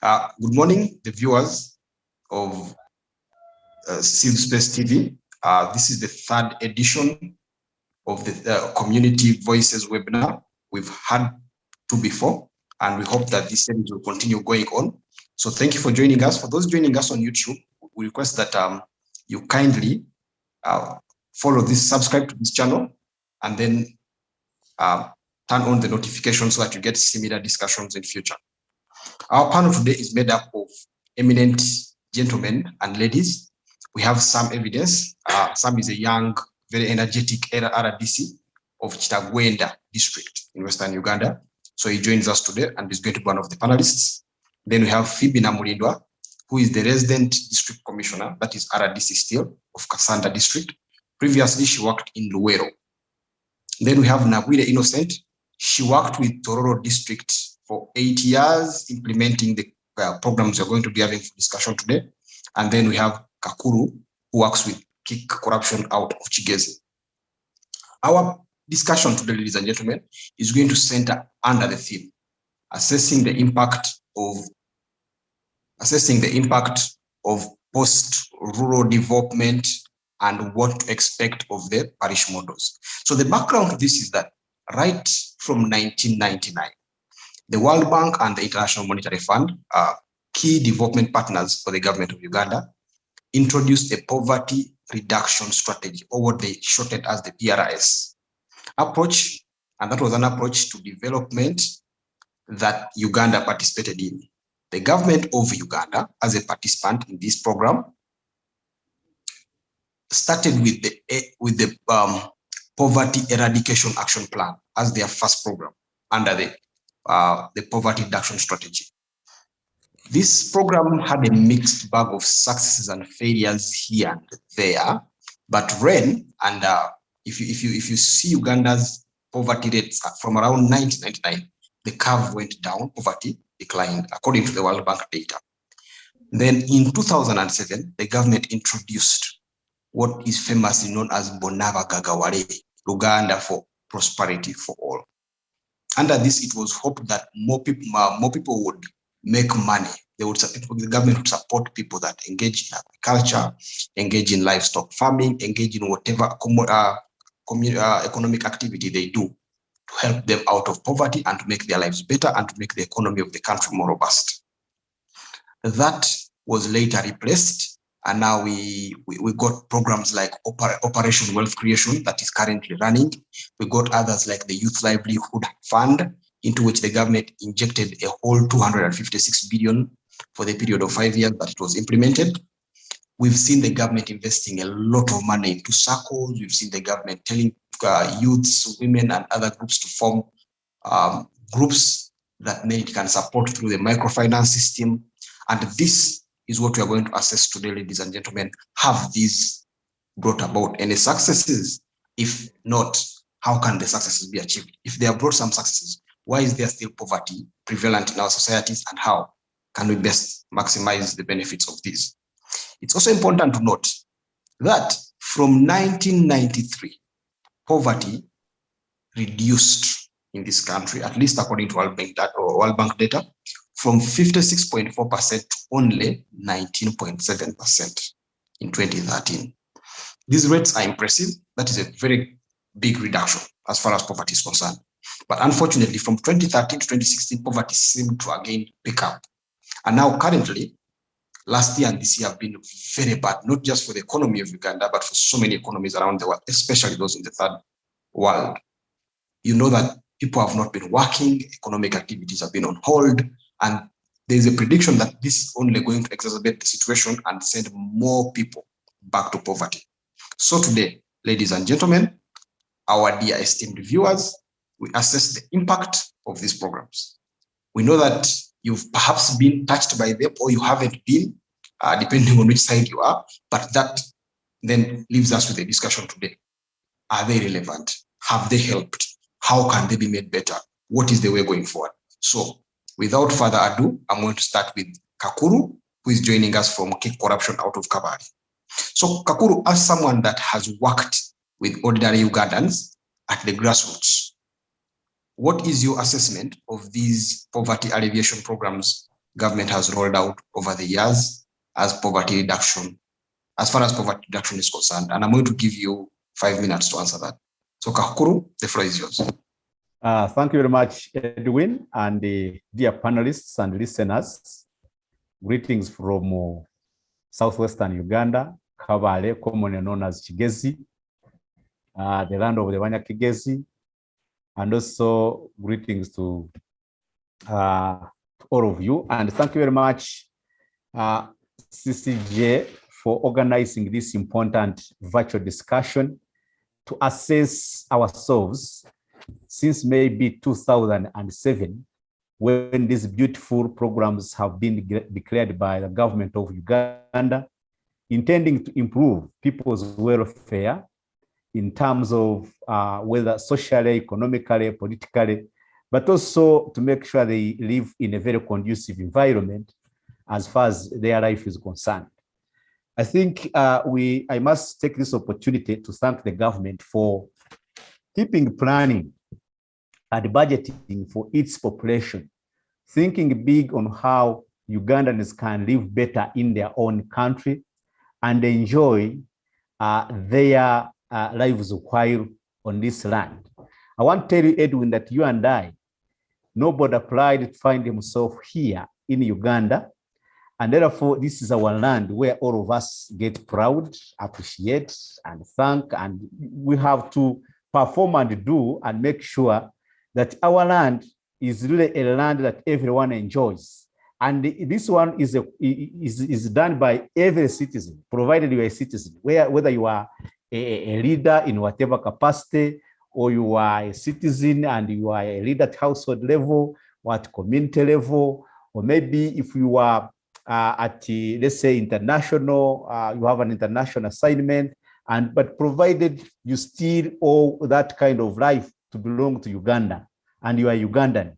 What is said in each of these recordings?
Good morning, the viewers of Civil Space TV. This is the third edition of the Community Voices webinar. We've had two before, and we hope that this series will continue going on. So thank you for joining us. For those joining us on YouTube, we request that you kindly follow this, subscribe to this channel, and then turn on the notifications so that you get similar discussions in future. Our panel today is made up of eminent gentlemen and ladies. We have Sam Evidence. Sam is a young, very energetic RDC of Kitagwenda district in Western Uganda. So he joins us today and is going to be one of the panelists. Then we have Phoebe Namulindwa, who is the resident district commissioner, that is RDC still, of Kassanda district. Previously, she worked in Luwero. Then we have Nabwire Innocent. She worked with Tororo district for 8 years, implementing the programs we're going to be having for discussion today. And then we have Kakuru, who works with Kick Corruption out of Chigeze. Our discussion today, ladies and gentlemen, is going to center under the theme, assessing the impact of post-rural development and what to expect of the parish models. So the background to this is that right from 1999, the World Bank and the International Monetary Fund, key development partners for the government of Uganda, introduced a poverty reduction strategy, or what they shortened as the PRS approach, and that was an approach to development that Uganda participated in. The government of Uganda, as a participant in this program, started with the Poverty Eradication Action Plan as their first program under the Poverty Reduction Strategy. This program had a mixed bag of successes and failures here and there, but ran, and if you see Uganda's poverty rates from around 1999, the curve went down, poverty declined, according to the World Bank data. Then in 2007, the government introduced what is famously known as Bona Bagagawale, Uganda for Prosperity for All. Under this, it was hoped that more people would make money. The government would support people that engage in agriculture, engage in livestock farming, engage in whatever economic activity they do to help them out of poverty and to make their lives better and to make the economy of the country more robust. That was later replaced, and now we got programs like Operation Wealth Creation that is currently running. We got others like the Youth Livelihood Fund, into which the government injected a whole 256 billion for the period of 5 years that it was implemented. We've seen the government investing a lot of money into SACCOS. We've seen the government telling youths, women, and other groups to form groups that they can support through the microfinance system. And this is what we are going to assess today, ladies and gentlemen. Have these brought about any successes? If not, how can the successes be achieved? If they have brought some successes, why is there still poverty prevalent in our societies, and how can we best maximize the benefits of these? It's also important to note that from 1993, poverty reduced in this country, at least according to World Bank data, from 56.4% to only 19.7% in 2013. These rates are impressive. That is a very big reduction as far as poverty is concerned. But unfortunately, from 2013 to 2016, poverty seemed to again pick up. And now currently, last year and this year have been very bad, not just for the economy of Uganda, but for so many economies around the world, especially those in the third world. You know that people have not been working, economic activities have been on hold, and there's a prediction that this is only going to exacerbate the situation and send more people back to poverty. So today, ladies and gentlemen, our dear esteemed viewers, we assess the impact of these programs. We know that you've perhaps been touched by them or you haven't been, depending on which side you are, but that then leaves us with a discussion today. Are they relevant? Have they helped? How can they be made better? What is the way going forward? So without further ado, I'm going to start with Kakuru, who is joining us from Kick Corruption out of Kabari. So Kakuru, as someone that has worked with ordinary Ugandans at the grassroots, what is your assessment of these poverty alleviation programs government has rolled out over the years as poverty reduction, as far as poverty reduction is concerned. And I'm going to give you 5 minutes to answer that. So Kakuru, the floor is yours. Thank you very much, Edwin, and dear panelists and listeners. Greetings from southwestern Uganda, Kabale, commonly known as Kigezi, the land of the Banyakigezi, and also greetings to all of you. And thank you very much, CCJ, for organizing this important virtual discussion to assess ourselves since maybe 2007, when these beautiful programs have been declared by the government of Uganda, intending to improve people's welfare in terms of whether socially, economically, politically, but also to make sure they live in a very conducive environment as far as their life is concerned. I think I must take this opportunity to thank the government for keeping planning and budgeting for its population, thinking big on how Ugandans can live better in their own country and enjoy their lives while on this land. I want to tell you, Edwin, that you and I, nobody applied to find himself here in Uganda, and therefore this is our land where all of us get proud, appreciate, and thank, and we have to perform and do and make sure that our land is really a land that everyone enjoys. And this one is done by every citizen, provided you are a citizen, whether you are a leader in whatever capacity, or you are a citizen and you are a leader at household level, or at community level, or maybe if you are at, let's say, international, you have an international assignment, but provided you still owe that kind of life to belong to Uganda, and you are Ugandan,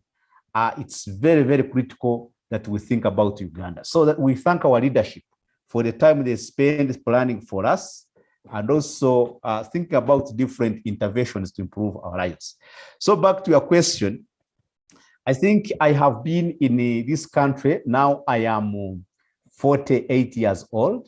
it's very, very critical that we think about Uganda. So that we thank our leadership for the time they spend planning for us, and also think about different interventions to improve our lives. So back to your question, I think I have been in this country. Now I am 48 years old.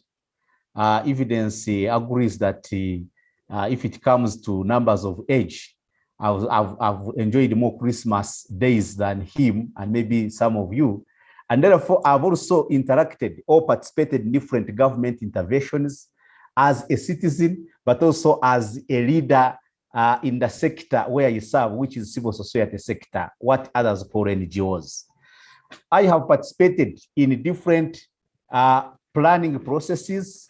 Evidence agrees that if it comes to numbers of age, I've enjoyed more Christmas days than him and maybe some of you. And therefore, I've also interacted or participated in different government interventions as a citizen, but also as a leader in the sector where you serve, which is civil society sector, what others call NGOs. I have participated in different planning processes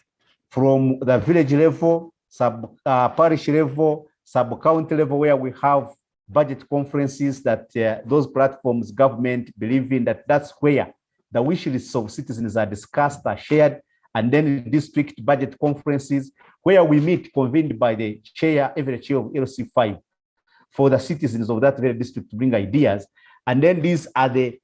from the village level, parish level, sub-county level, where we have budget conferences that those platforms, government believe in, that's where the wish lists of citizens are discussed, are shared, and then district budget conferences where we meet, convened by the chair, every chair of LC5, for the citizens of that very district to bring ideas. And then these are the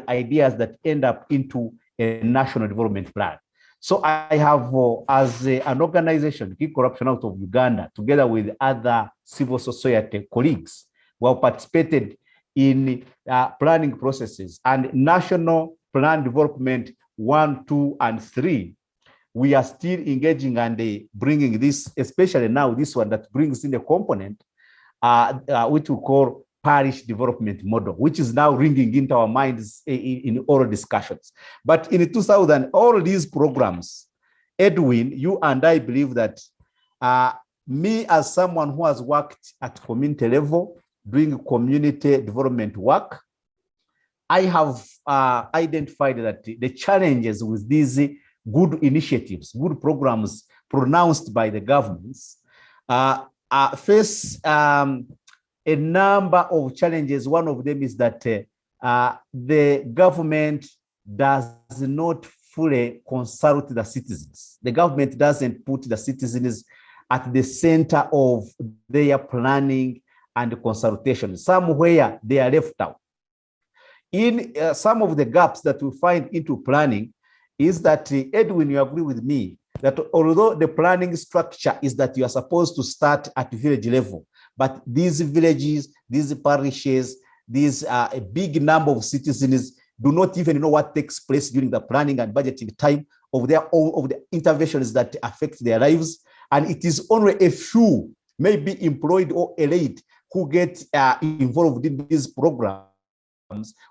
ideas that end up into a national development plan. So I have, as an organization, Keep Corruption Out of Uganda, together with other civil society colleagues, we have participated in planning processes and national plan development 1, 2, and 3. We are still engaging and bringing this, especially now this one that brings in a component, which we call parish development model, which is now ringing into our minds in oral discussions. But in 2000, all these programs, Edwin, you and I believe that me as someone who has worked at community level, doing community development work, I have identified that the challenges with these good initiatives, good programs pronounced by the governments, face a number of challenges. One of them is that the government does not fully consult the citizens. The government doesn't put the citizens at the center of their planning and consultation. Somewhere they are left out. In some of the gaps that we find into planning is that, Edwin, you agree with me, that although the planning structure is that you are supposed to start at village level, but these villages, these parishes, these a big number of citizens, do not even know what takes place during the planning and budgeting time of the interventions that affect their lives. And it is only a few, maybe employed or elite, who get involved in these programs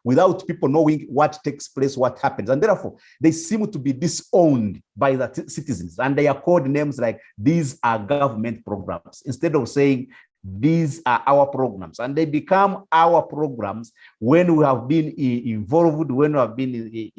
without people knowing what takes place, what happens. And therefore, they seem to be disowned by the citizens. And they are called names like, these are government programs, instead of saying, these are our programs. And they become our programs when we have been involved, when we have been,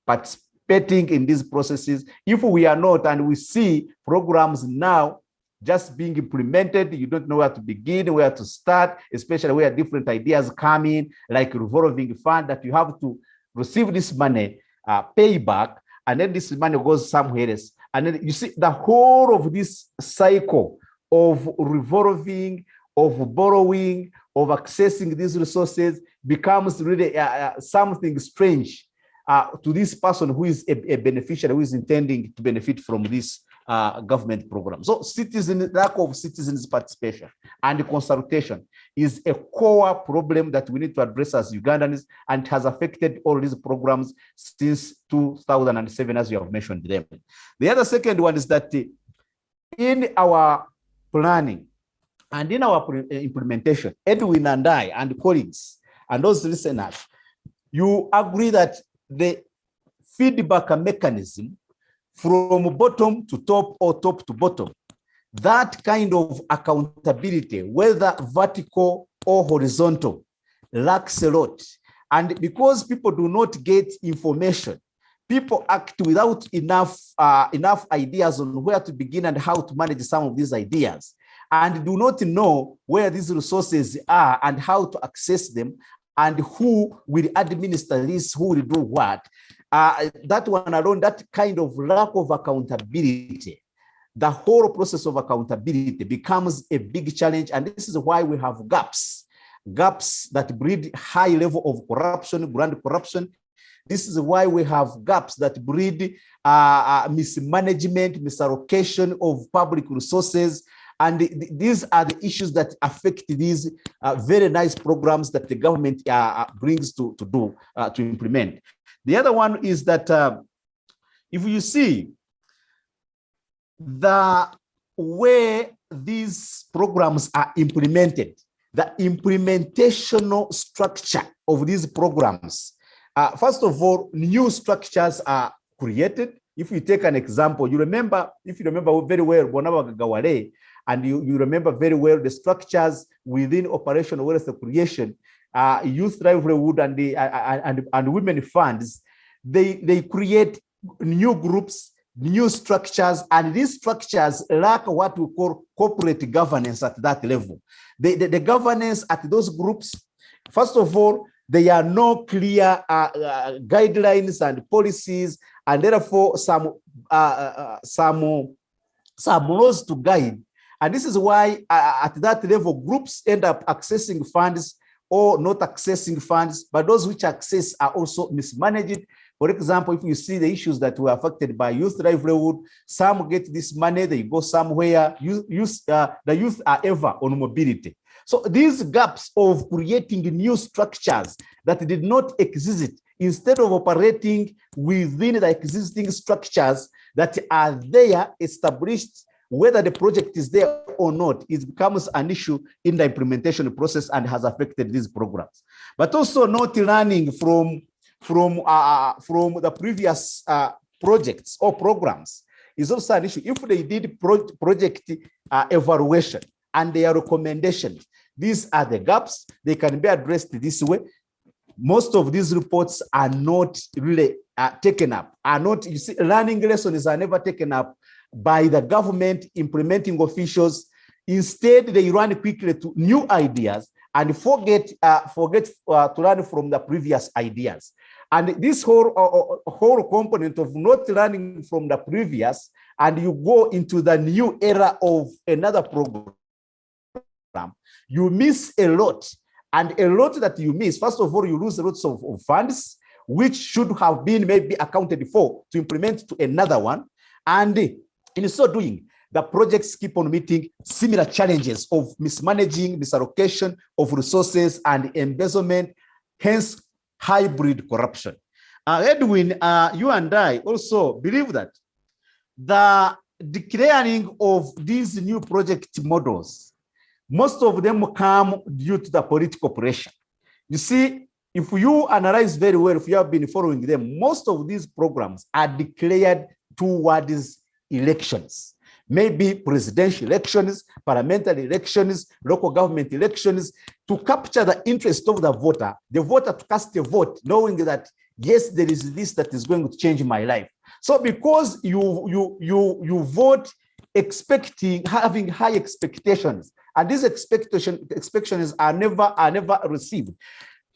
participating in these processes. If we are not, and we see programs now just being implemented, you don't know where to begin, where to start, especially where different ideas come in, like revolving fund, that you have to receive this money, pay back, and then this money goes somewhere else. And then you see the whole of this cycle of revolving, of borrowing, of accessing these resources becomes really something strange to this person who is a beneficiary, who is intending to benefit from this government program. So lack of citizens' participation and consultation is a core problem that we need to address as Ugandans, and has affected all these programs since 2007, as you have mentioned them. The other second one is that in our planning and in our implementation, Edwin and I and colleagues and those listeners, you agree that the feedback mechanism from bottom to top or top to bottom, that kind of accountability, whether vertical or horizontal, lacks a lot. And because people do not get information, people act without enough ideas on where to begin and how to manage some of these ideas, and do not know where these resources are and how to access them, and who will administer this, who will do what. That one alone, that kind of lack of accountability, the whole process of accountability becomes a big challenge. And this is why we have gaps that breed high level of corruption, grand corruption. This is why we have gaps that breed mismanagement, misallocation of public resources. And these are the issues that affect these very nice programs that the government brings to implement. The other one is that if you see the way these programs are implemented, the implementational structure of these programs, first of all, new structures are created. If you take an example, if you remember very well Bona Bagagawale, and you remember very well the structures within Operation Wealth Creation, youth livelihood and women funds, they create new groups, new structures, and these structures lack what we call corporate governance at that level. The governance at those groups, first of all, there are no clear guidelines and policies, and therefore some laws to guide. And this is why at that level, groups end up accessing funds or not accessing funds, but those which access are also mismanaged. For example, if you see the issues that were affected by youth livelihood, some get this money, they go somewhere, the youth are ever on mobility. So these gaps of creating new structures that did not exist, instead of operating within the existing structures that are there established, whether the project is there or not, it becomes an issue in the implementation process and has affected these programs. But also not learning from the previous projects or programs is also an issue. If they did project evaluation and their recommendations, these are the gaps. They can be addressed this way. Most of these reports are not really taken up. You see, learning lessons are never taken up by the government implementing officials. Instead, they run quickly to new ideas and forget to learn from the previous ideas. And this whole component of not learning from the previous, and you go into the new era of another program, you miss a lot. And a lot that you miss, first of all, you lose lots of funds, which should have been maybe accounted for to implement to another one. And in so doing, the projects keep on meeting similar challenges of mismanaging, misallocation of resources and embezzlement, hence hybrid corruption. Edwin, you and I also believe that the declaring of these new project models, most of them come due to the political pressure. You see, if you analyze very well, if you have been following them, most of these programs are declared towards elections. Maybe presidential elections, parliamentary elections, local government elections, to capture the interest of the voter to cast a vote, knowing that, yes, there is this that is going to change my life. So because you vote expecting, having high expectations, and these expectations are never received,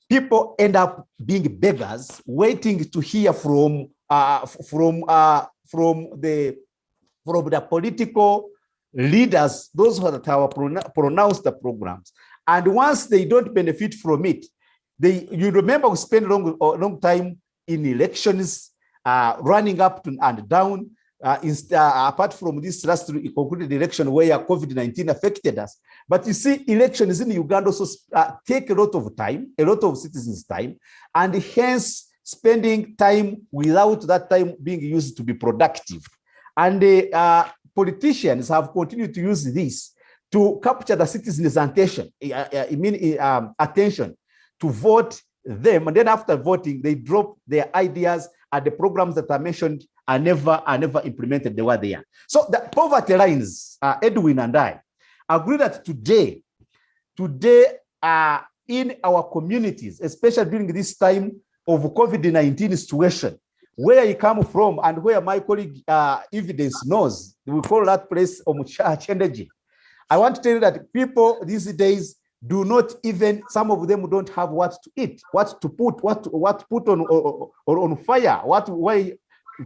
people end up being beggars, waiting to hear from the political leaders, those who have pronounced the programs. And once they don't benefit from it, you remember we spent a long time in elections, running up and down, apart from this last concluded election where COVID-19 affected us. But you see, elections in Uganda also take a lot of time, a lot of citizens' time, and hence spending time without that time being used to be productive. And politicians have continued to use this to capture the citizens' attention, attention to vote them. And then after voting, they drop their ideas, and the programs that are mentioned are never implemented the way they are. So the poverty lines, Edwin and I agree that today in our communities, especially during this time of COVID-19 situation, where you come from and where my colleague Evidence knows, we call that place Omuchendeji. I want to tell you that people these days do not even, some of them don't have what to eat, what to put on fire, why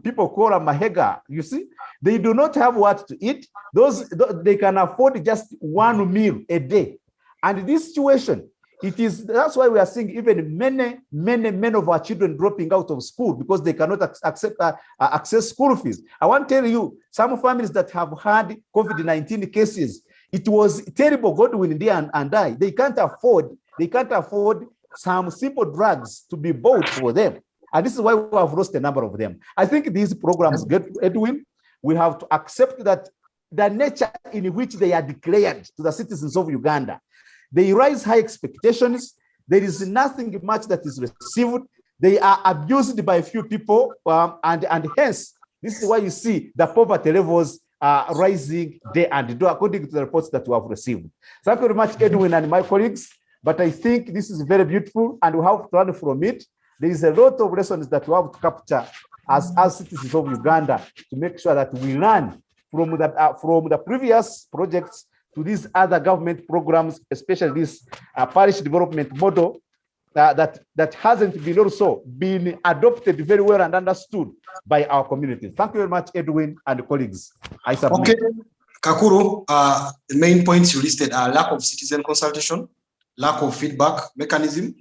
people call a mahega. You see, they do not have what to eat. They can afford just one meal a day. And this situation, that's why we are seeing even many of our children dropping out of school because they cannot access school fees. I want to tell you, some families that have had COVID-19 cases, it was terrible. Godwin and I, they can't afford some simple drugs to be bought for them. And this is why we have lost a number of them. I think these programs, Edwin, we have to accept that the nature in which they are declared to the citizens of Uganda, they raise high expectations. There is nothing much that is received. They are abused by a few people, and hence, this is why you see the poverty levels rising day and day, according to the reports that we have received. Thank you very much, Edwin and my colleagues. But I think this is very beautiful, and we have to learn from it. There is a lot of lessons that we have to capture as citizens of Uganda to make sure that we learn from the previous projects to these other government programs, especially this parish development model that hasn't been also been adopted very well and understood by our communities. Thank you very much, Edwin and colleagues. I submit. Okay, Kakuru, the main points you listed are lack of citizen consultation, lack of feedback mechanism,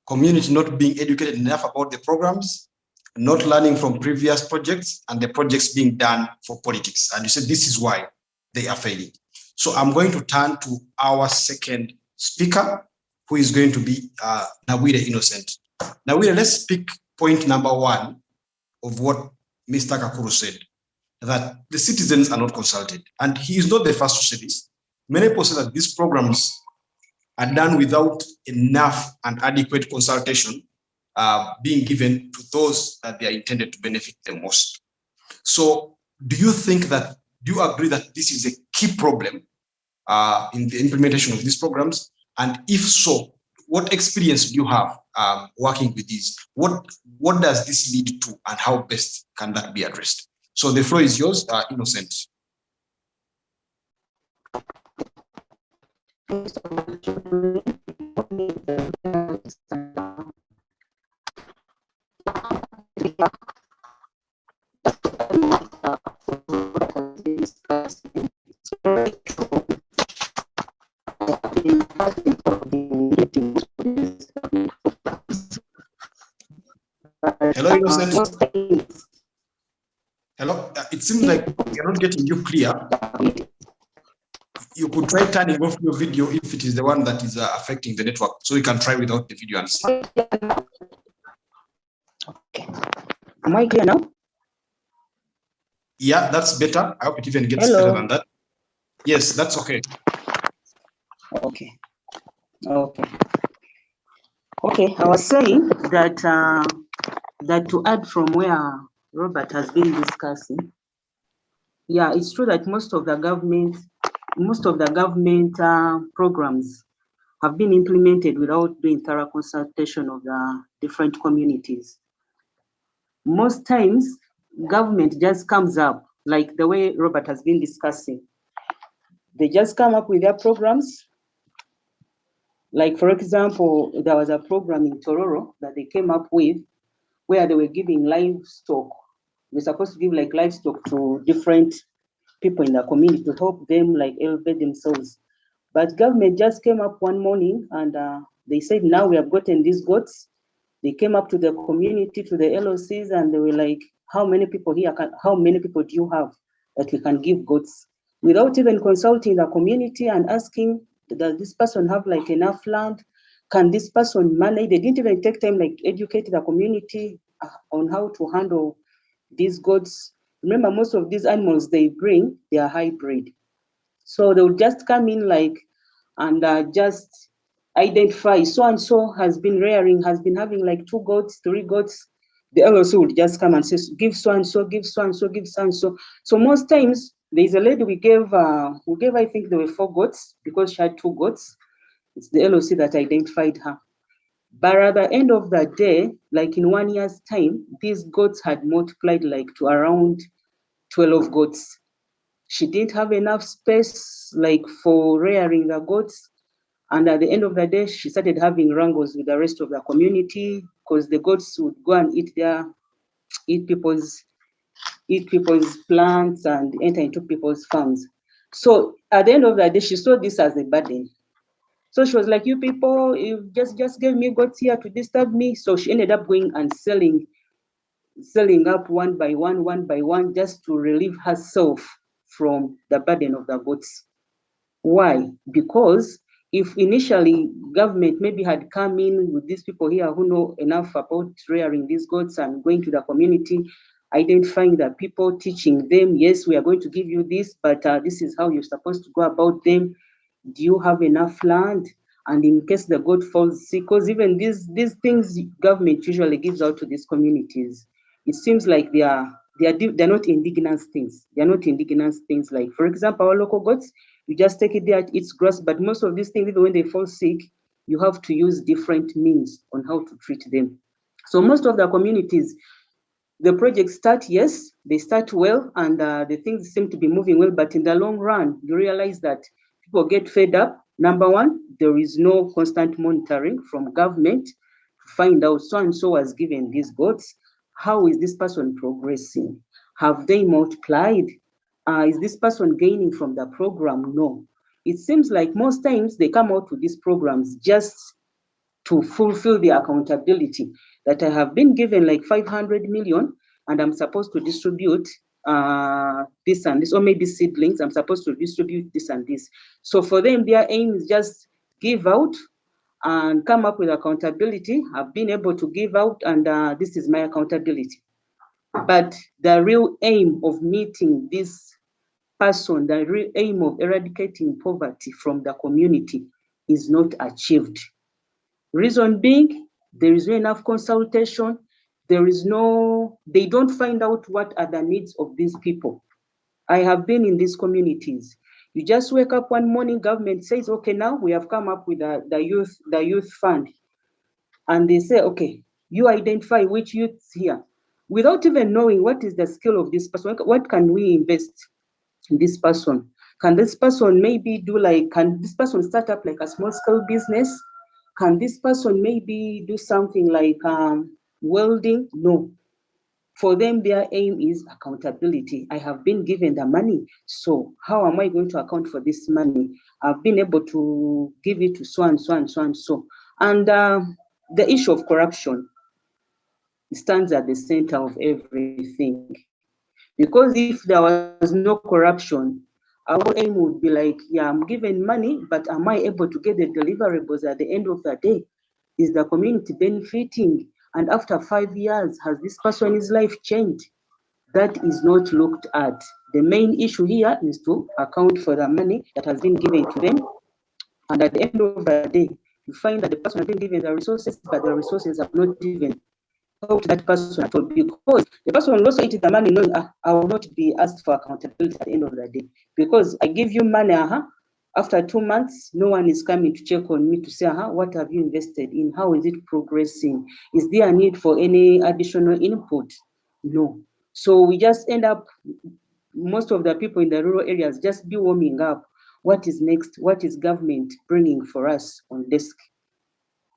community not being educated enough about the programs, not learning from previous projects, and the projects being done for politics. And you said this is why they are failing. So I'm going to turn to our second speaker, who is going to be Nabwire Innocent. Nabwire, let's pick point number one of what Mr. Kakuru said, that the citizens are not consulted. And he is not the first to say this. Many people say that these programs are done without enough and adequate consultation being given to those that they are intended to benefit the most. So do you agree that this is a key problem in the implementation of these programs? And if so, what experience do you have working with these? What does this lead to, and how best can that be addressed? So the floor is yours, Innocent. Hello, Innocent. Hello. It seems like we are not getting you clear. You could try turning off your video if it is the one that is affecting the network, so you can try without the video and see. Okay. Am I clear now? Yeah, that's better. I hope it even gets better than that. Yes, that's okay. Okay. Okay. Okay. I was saying that that to add from where Robert has been discussing, yeah, it's true that most of the government programs have been implemented without doing thorough consultation of the different communities. Most times, government just comes up, like the way Robert has been discussing. They just come up with their programs. Like, for example, there was a program in Tororo that they came up with where they were giving livestock. We're supposed to give like livestock to different people in the community to help them like elevate themselves. But government just came up one morning and they said, now we have gotten these goats. They came up to the community, to the LOCs, and they were like, how many people here, how many people do you have that we can give goats? Without even consulting the community and asking, does this person have like enough land? Can this person manage? They didn't even take time like educate the community on how to handle these goats. Remember, most of these animals they bring, they are hybrid. So they'll just come in like, and just identify so-and-so has been rearing, has been having like 2 goats, 3 goats. The LOC would just come and say, give so-and-so, give so-and-so, give so-and-so. So most times, there's a lady we gave, I think there were 4 goats because she had 2 goats. It's the LOC that identified her. But at the end of the day, like in 1 year's time, these goats had multiplied like to around 12 goats. She didn't have enough space like for rearing the goats. And at the end of the day, she started having wrangles with the rest of the community because the goats would go and eat people's plants and enter into people's farms. So at the end of the day, she saw this as a burden. So she was like, you people, you just gave me goats here to disturb me. So she ended up going and selling up one by one, just to relieve herself from the burden of the goats. Why? Because if initially government maybe had come in with these people here who know enough about rearing these goats and going to the community, identifying the people, teaching them, yes, we are going to give you this, but this is how you're supposed to go about them. Do you have enough land? And in case the goat falls sick, because even these things government usually gives out to these communities, it seems like they're not indigenous things. They're not indigenous things. Like, for example, our local goats, you just take it there, it eats grass, but most of these things, even when they fall sick, you have to use different means on how to treat them. So most of the communities, the projects start, yes, they start well, and the things seem to be moving well, but in the long run, you realize that people get fed up. Number one, there is no constant monitoring from government to find out so-and-so was given these goats. How is this person progressing? Have they multiplied? Is this person gaining from the program? No. It seems like most times they come out with these programs just to fulfill the accountability that I have been given like 500 million and I'm supposed to distribute this and this, or maybe seedlings, I'm supposed to distribute this and this. So for them, their aim is just give out and come up with accountability. I've been able to give out and this is my accountability. But the real aim of meeting this person, the real aim of eradicating poverty from the community is not achieved. Reason being, there is no enough consultation. They don't find out what are the needs of these people. I have been in these communities. You just wake up one morning, government says, okay, now we have come up with the youth fund. And they say, okay, you identify which youths here. Without even knowing what is the skill of this person, what can we invest in this person? Can this person maybe can this person start up like a small scale business? Can this person maybe do something like welding? No. For them, their aim is accountability. I have been given the money, so how am I going to account for this money? I've been able to give it to so and so and so and so. And the issue of corruption stands at the center of everything. Because if there was no corruption, our aim would be like, yeah, I'm given money, but am I able to get the deliverables at the end of the day? Is the community benefiting? And after 5 years, has this person's life changed? That is not looked at. The main issue here is to account for the money that has been given to them. And at the end of the day, you find that the person has been given the resources, but the resources have not even helped that person at all, because the person will also eat the money knowing, I will not be asked for accountability at the end of the day. Because I give you money, after 2 months, no one is coming to check on me to say, what have you invested in? How is it progressing? Is there a need for any additional input? No. So we just end up, most of the people in the rural areas just be warming up. What is next? What is government bringing for us on desk?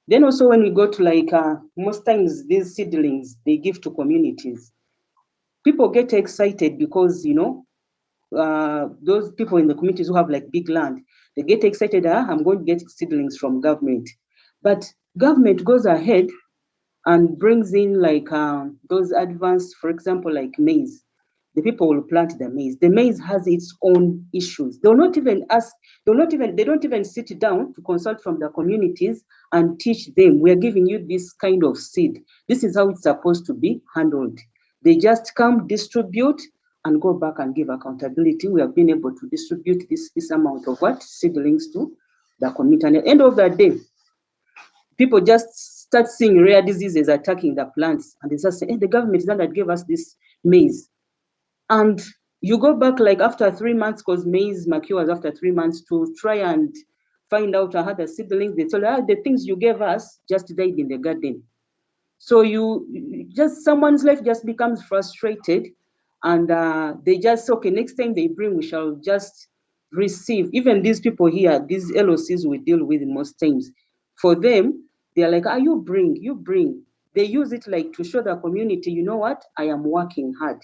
Then also when we go to like, most times these seedlings, they give to communities. People get excited because, those people in the communities who have like big land, they get excited, I'm going to get seedlings from government. But government goes ahead and brings in like those advanced, for example, like maize. The people will plant the maize. The maize has its own issues. They don't even sit down to consult from the communities and teach them, we are giving you this kind of seed. This is how it's supposed to be handled. They just come, distribute, and go back and give accountability. We have been able to distribute this amount of seedlings to the community. And at the end of the day, people just start seeing rare diseases attacking the plants, and they just say, the government is the one that gave us this maize. And you go back like after 3 months, because maize matures after 3 months, to try and find out how the seedlings, they tell you, the things you gave us just died in the garden. So someone's life just becomes frustrated, and they just, okay, next time they bring, we shall just receive. Even these people here, these LOCs we deal with most times, for them, they're like, you bring. They use it like to show the community, you know what, I am working hard.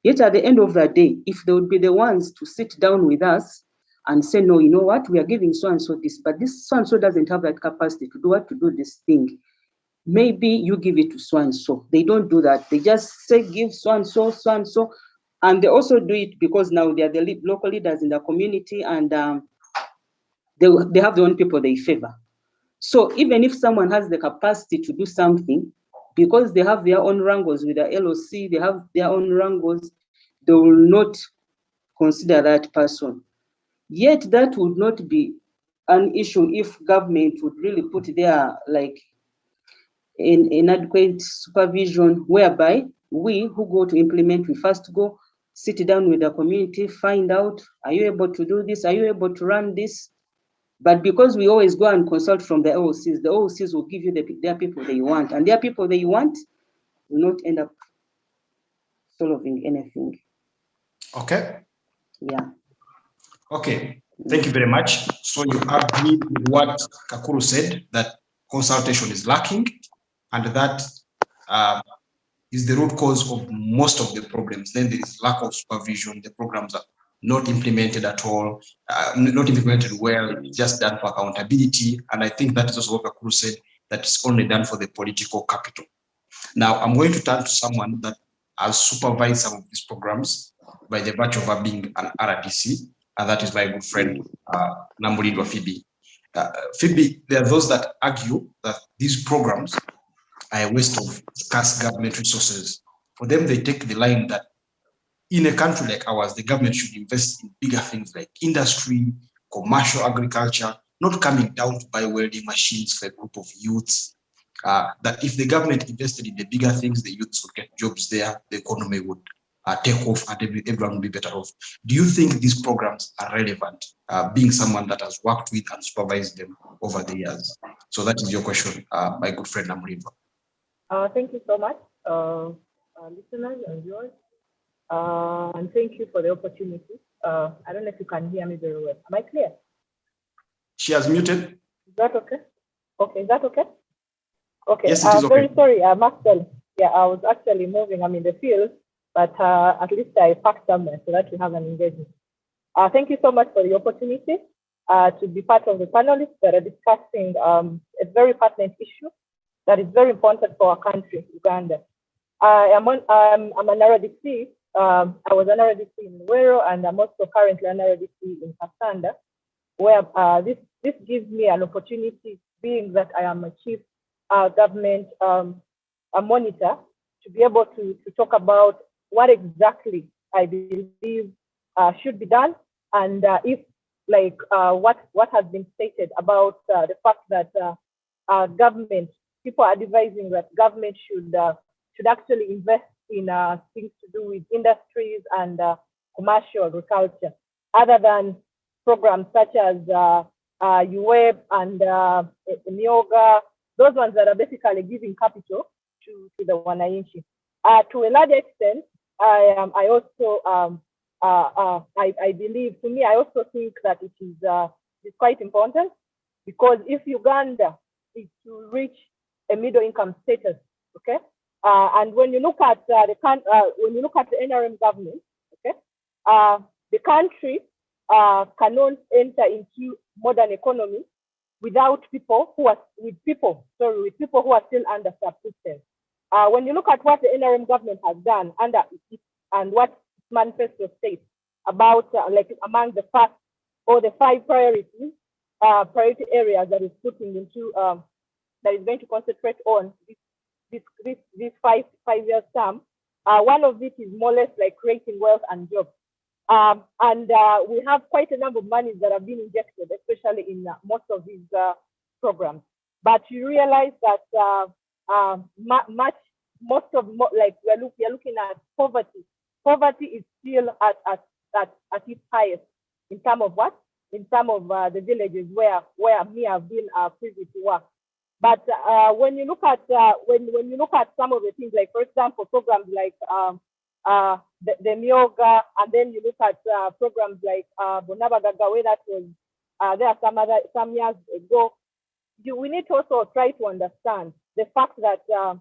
Yet at the end of the day, if they would be the ones to sit down with us and say, no, you know what, we are giving so-and-so this, but this so-and-so doesn't have that capacity to do this thing. Maybe you give it to so-and-so. They don't do that. They just say, give so-and-so, so-and-so. And they also do it because now they are the local leaders in the community, and they have their own people they favor. So even if someone has the capacity to do something, because they have their own wrangles with the LOC, they have their own wrangles, they will not consider that person. Yet that would not be an issue if government would really put their like inadequate supervision, whereby we who go to implement, we first go sit down with the community, find out, are you able to do this? Are you able to run this? But because we always go and consult from the OOCs will give you their people they want, and their people they want will not end up solving anything. Okay. Yeah. Okay. Thank you very much. So you agree with what Kakuru said, that consultation is lacking, and that is the root cause of most of the problems. Then there is lack of supervision. The programs are not implemented at all, not implemented well, just done for accountability. And I think that is also what Kakuru said, that it's only done for the political capital. Now, I'm going to turn to someone that has supervised some of these programs by the virtue of her being an RDC, and that is my good friend, Namulindwa Pheobeh. Pheobeh, there are those that argue that these programs are a waste of scarce government resources. For them, they take the line that in a country like ours, the government should invest in bigger things like industry, commercial agriculture, not coming down to buy welding machines for a group of youths. That if the government invested in the bigger things, the youths would get jobs there, the economy would take off, and everyone would be better off. Do you think these programs are relevant, being someone that has worked with and supervised them over the years? So that is your question, my good friend Namulindwa. Thank you so much, listeners and viewers. And thank you for the opportunity. I don't know if you can hear me very well. Am I clear? She has muted. Is that okay? Okay, is that okay? Okay. Yes, it is okay. Very sorry. I was actually moving. I'm in the field, but at least I parked somewhere so that we have an engagement. Thank you so much for the opportunity to be part of the panelists that are discussing a very pertinent issue that is very important for our country, Uganda. I'm an RDC I was an RDC in Wero, and I'm also currently an RDC in Kassanda, where this gives me an opportunity, being that I am a chief government a monitor, to be able to talk about what exactly I believe should be done, and if like what has been stated about the fact that government, people are advising that government should actually invest in things to do with industries and commercial agriculture, other than programs such as UWEB and Myoga, those ones that are basically giving capital to the wananchi. To a large extent, I also I believe, to me, I also think that it is quite important, because if Uganda is to reach a middle income status, okay, and when you look at the NRM government, okay, the country cannot enter into modern economy without people who are people who are still under subsistence. When you look at what the NRM government has done under it, and what manifesto states about like among the first or the 5 priority areas that is putting into that is going to concentrate on this 5 years term, one of it is more or less like creating wealth and jobs. And we have quite a number of monies that have been injected, especially in most of these programs. But you realize that like we are looking at poverty. Poverty is still at its highest in terms of what? In terms of the villages where me have been privy to work. But when you look at when you look at some of the things, like for example, programs like the Myoga, and then you look at programs like Bona Bagagawale that was there some years ago. We need to also try to understand the fact that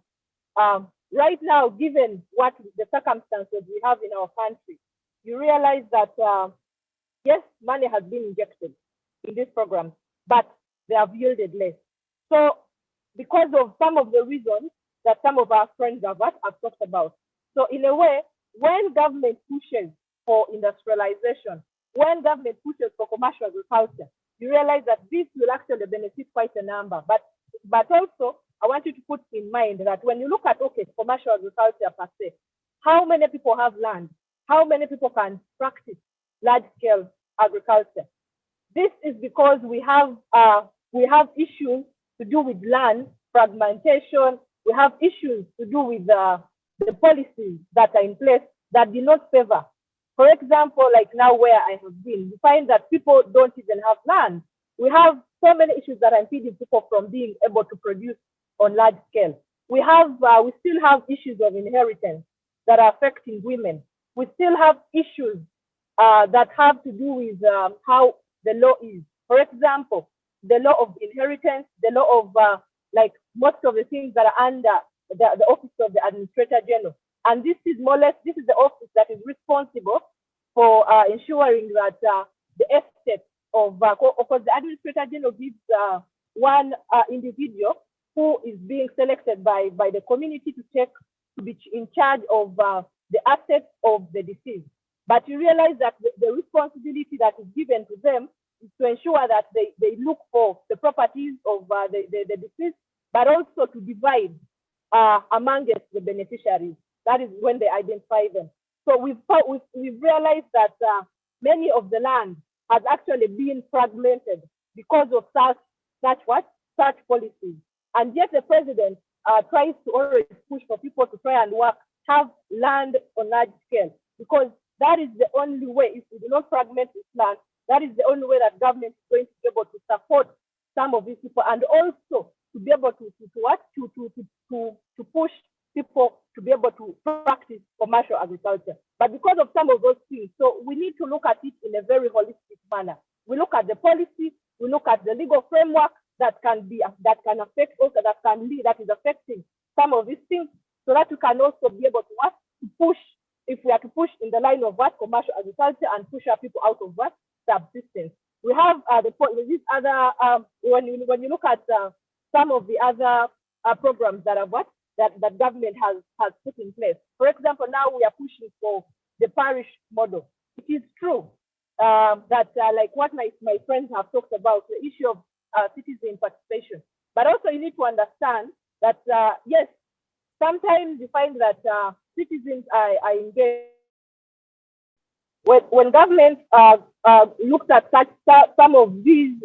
right now, given what the circumstances we have in our country, you realize that yes, money has been injected in this program, but they have yielded less. So because of some of the reasons that some of our friends have talked about. So in a way, when government pushes for industrialization, when government pushes for commercial agriculture, you realize that this will actually benefit quite a number. But also, I want you to put in mind that when you look at, okay, commercial agriculture per se, how many people have land? How many people can practice large-scale agriculture? This is because we have issues to do with land fragmentation. We have issues to do with the policies that are in place that do not favor. For example, like now where I have been, you find that people don't even have land. We have so many issues that are impeding people from being able to produce on large scale. We still have issues of inheritance that are affecting women. We still have issues that have to do with how the law is. For example, the law of inheritance, the law of like most of the things that are under the office of the Administrator General. And this is more or less, this is the office that is responsible for ensuring that the estate of course, the Administrator General gives one individual who is being selected by the community to be in charge of the assets of the deceased. But you realize that the responsibility that is given to them is to ensure that they look for the properties of the deceased, but also to divide amongst the beneficiaries. That is when they identify them. So we've realized that many of the land has actually been fragmented because of such policies. And yet the president tries to always push for people to try and have land on large scale, because that is the only way. If we do not fragment this land, that is the only way that government is going to be able to support some of these people, and also to be able to push people to be able to practice commercial agriculture. But because of some of those things, so we need to look at it in a very holistic manner. We look at the policy, we look at the legal framework that is affecting some of these things, so that we can also be able to push, if we are to push in the line of commercial agriculture, and push our people out of subsistence. We have these other when you look at some of the other programs that are that government has put in place. For example, now we are pushing for the parish model. It is true that like what my friends have talked about, the issue of citizen participation. But also you need to understand that, yes, sometimes you find that citizens are engaged. When government looked at some of these,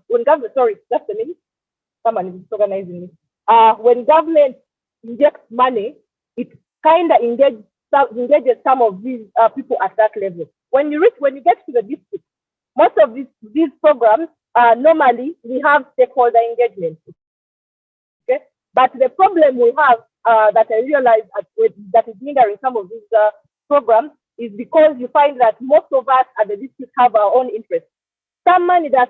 when government, sorry, just a minute, someone is organizing me. When government injects money, it kind of engages some of these people at that level. When you get to the district, most of these programs, normally we have stakeholder engagement. Okay, but the problem we have that I realize that is hindering some of these programs is because you find that most of us at the district have our own interests. There is some money that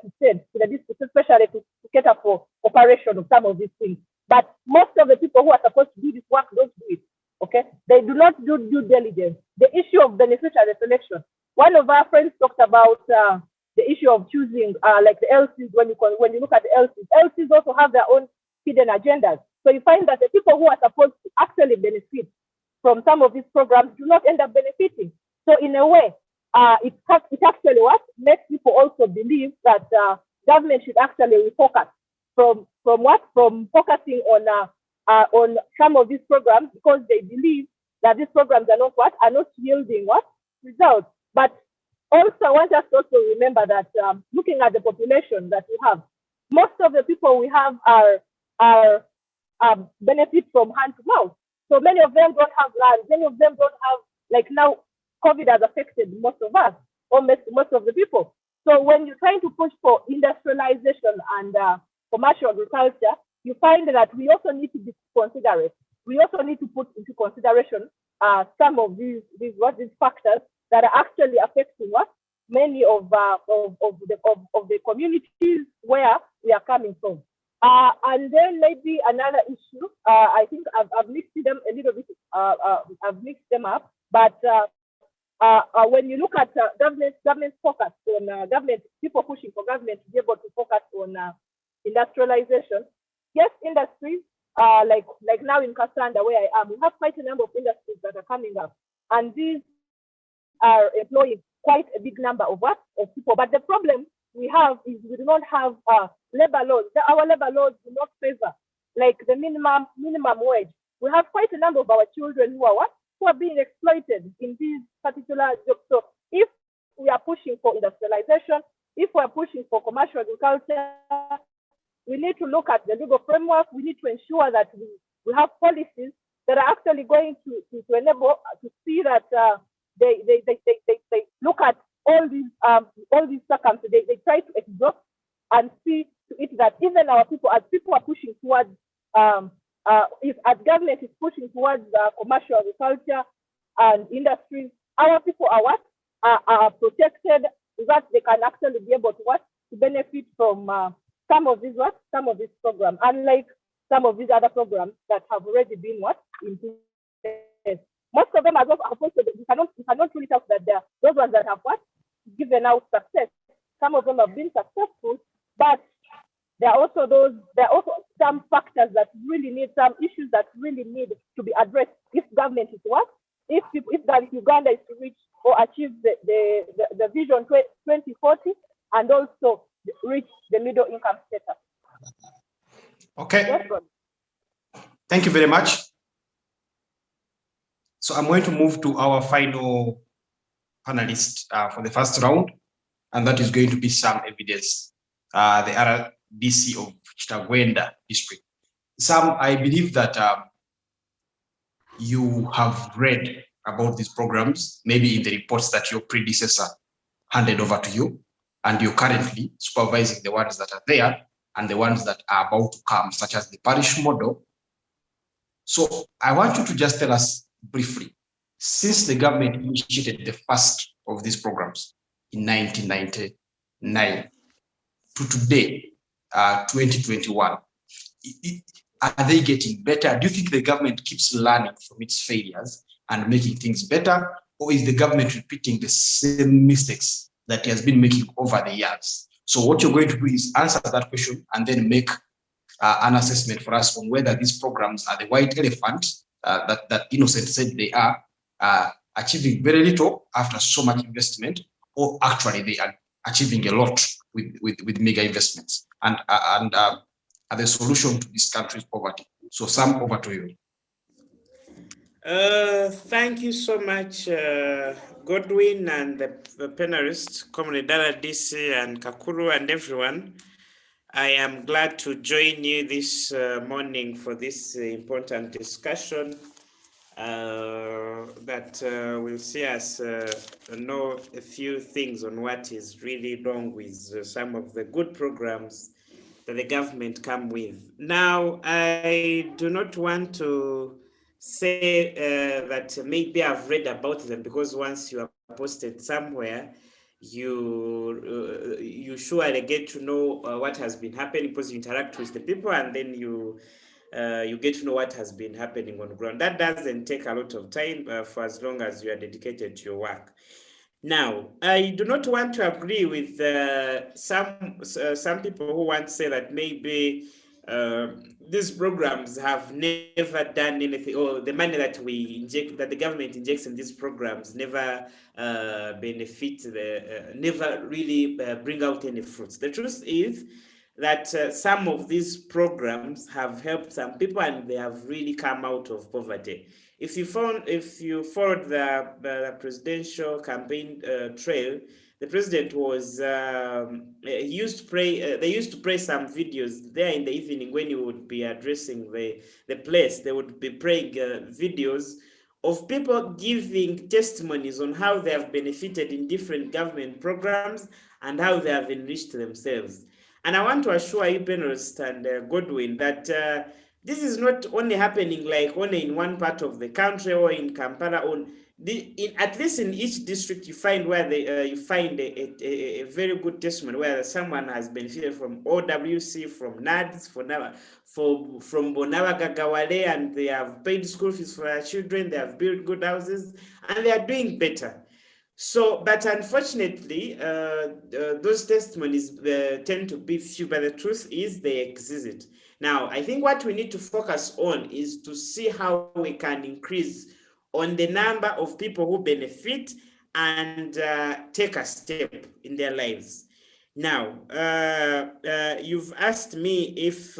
is sent to the district, especially to cater for operation of some of these things. But most of the people who are supposed to do this work don't do it. Okay, they do not do due diligence. The issue of beneficiary selection. One of our friends talked about the issue of choosing like the LCs. When you look at the LCs also have their own hidden agendas. So you find that the people who are supposed to actually benefit from some of these programs do not end up benefiting. So in a way, it actually makes people also believe that government should actually refocus from focusing on some of these programs, because they believe that these programs are not yielding results. But also I want us to also remember that looking at the population that we have, most of the people we have are benefit from hand to mouth. So many of them don't have land. Many of them don't have, like now, COVID has affected most of us, or most of the people. So when you're trying to push for industrialization and commercial agriculture, you find that we also need to be considerate. We also need to put into consideration some of these factors that are actually affecting many of the communities where we are coming from. And then maybe another issue, I think I've mixed them a little bit, I've mixed them up, but when you look at government focus on people pushing for government to be able to focus on industrialization, yes, industries, like now in Kassanda where I am, we have quite a number of industries that are coming up, and these are employing quite a big number of people. But the problem we have is we do not have labor laws. Our labor laws do not favor like the minimum wage. We have quite a number of our children who are being exploited in these particular jobs. So if we are pushing for industrialization, if we are pushing for commercial agriculture, we need to look at the legal framework. We need to ensure that we have policies that are actually going to enable to see that they look at all these circumstances. They try to exhaust and see to it that even our people, as people are pushing towards, if as government is pushing towards commercial agriculture and industries, our people are protected, that they can actually be able to benefit from some of these programs, unlike some of these other programs that have already been in place. Most of them are opposed to you cannot really talk that they're those ones that have given out success. Some of them have been successful, but there are also some factors that really need, some issues that really need to be addressed if government is if Uganda is to reach or achieve the vision 2040 and also reach the middle income status. Okay. Thank you very much. So I'm going to move to our final panelist for the first round, and that is going to be Sam Evidence, the RDC of Kitagwenda district. Sam, I believe that you have read about these programs, maybe in the reports that your predecessor handed over to you, and you're currently supervising the ones that are there and the ones that are about to come, such as the parish model. So I want you to just tell us briefly, since the government initiated the first of these programs in 1999 to today, 2021, are they getting better? Do you think the government keeps learning from its failures and making things better, or is the government repeating the same mistakes that it has been making over the years? So what you're going to do is answer that question and then make an assessment for us on whether these programs are the white elephant that Innocent said they are, achieving very little after so much investment, or actually they are achieving a lot with mega investments and are the solution to this country's poverty. So Sam, over to you. Thank you so much, Godwin and the panelists, Comrade Dala DC and Kakuru and everyone. I am glad to join you this morning for this important discussion that will see us know a few things on what is really wrong with some of the good programs that the government come with. Now, I do not want to say that maybe I've read about them, because once you are posted somewhere, you surely get to know what has been happening, because you interact with the people and then you get to know what has been happening on the ground. That doesn't take a lot of time for as long as you are dedicated to your work. Now, I do not want to agree with some people who want to say that maybe these programs have never done anything, or the money that we inject, that the government injects in these programs, never benefit never really bring out any fruits. The truth is that some of these programs have helped some people and they have really come out of poverty. If you followed the presidential campaign trail, the president was he used to play. They used to play some videos there in the evening when he would be addressing the place. They would be playing videos of people giving testimonies on how they have benefited in different government programs and how they have enriched themselves. And I want to assure you, panelists and Godwin, that this is not only happening like only in one part of the country or in Kampala. At least in each district, you find where you find a very good testimony where someone has benefited from OWC, from NADS, from Bona Bagagawale, and they have paid school fees for their children, they have built good houses, and they are doing better. So, but unfortunately, those testimonies tend to be few, but the truth is they exist. Now, I think what we need to focus on is to see how we can increase on the number of people who benefit and take a step in their lives. Now, you've asked me if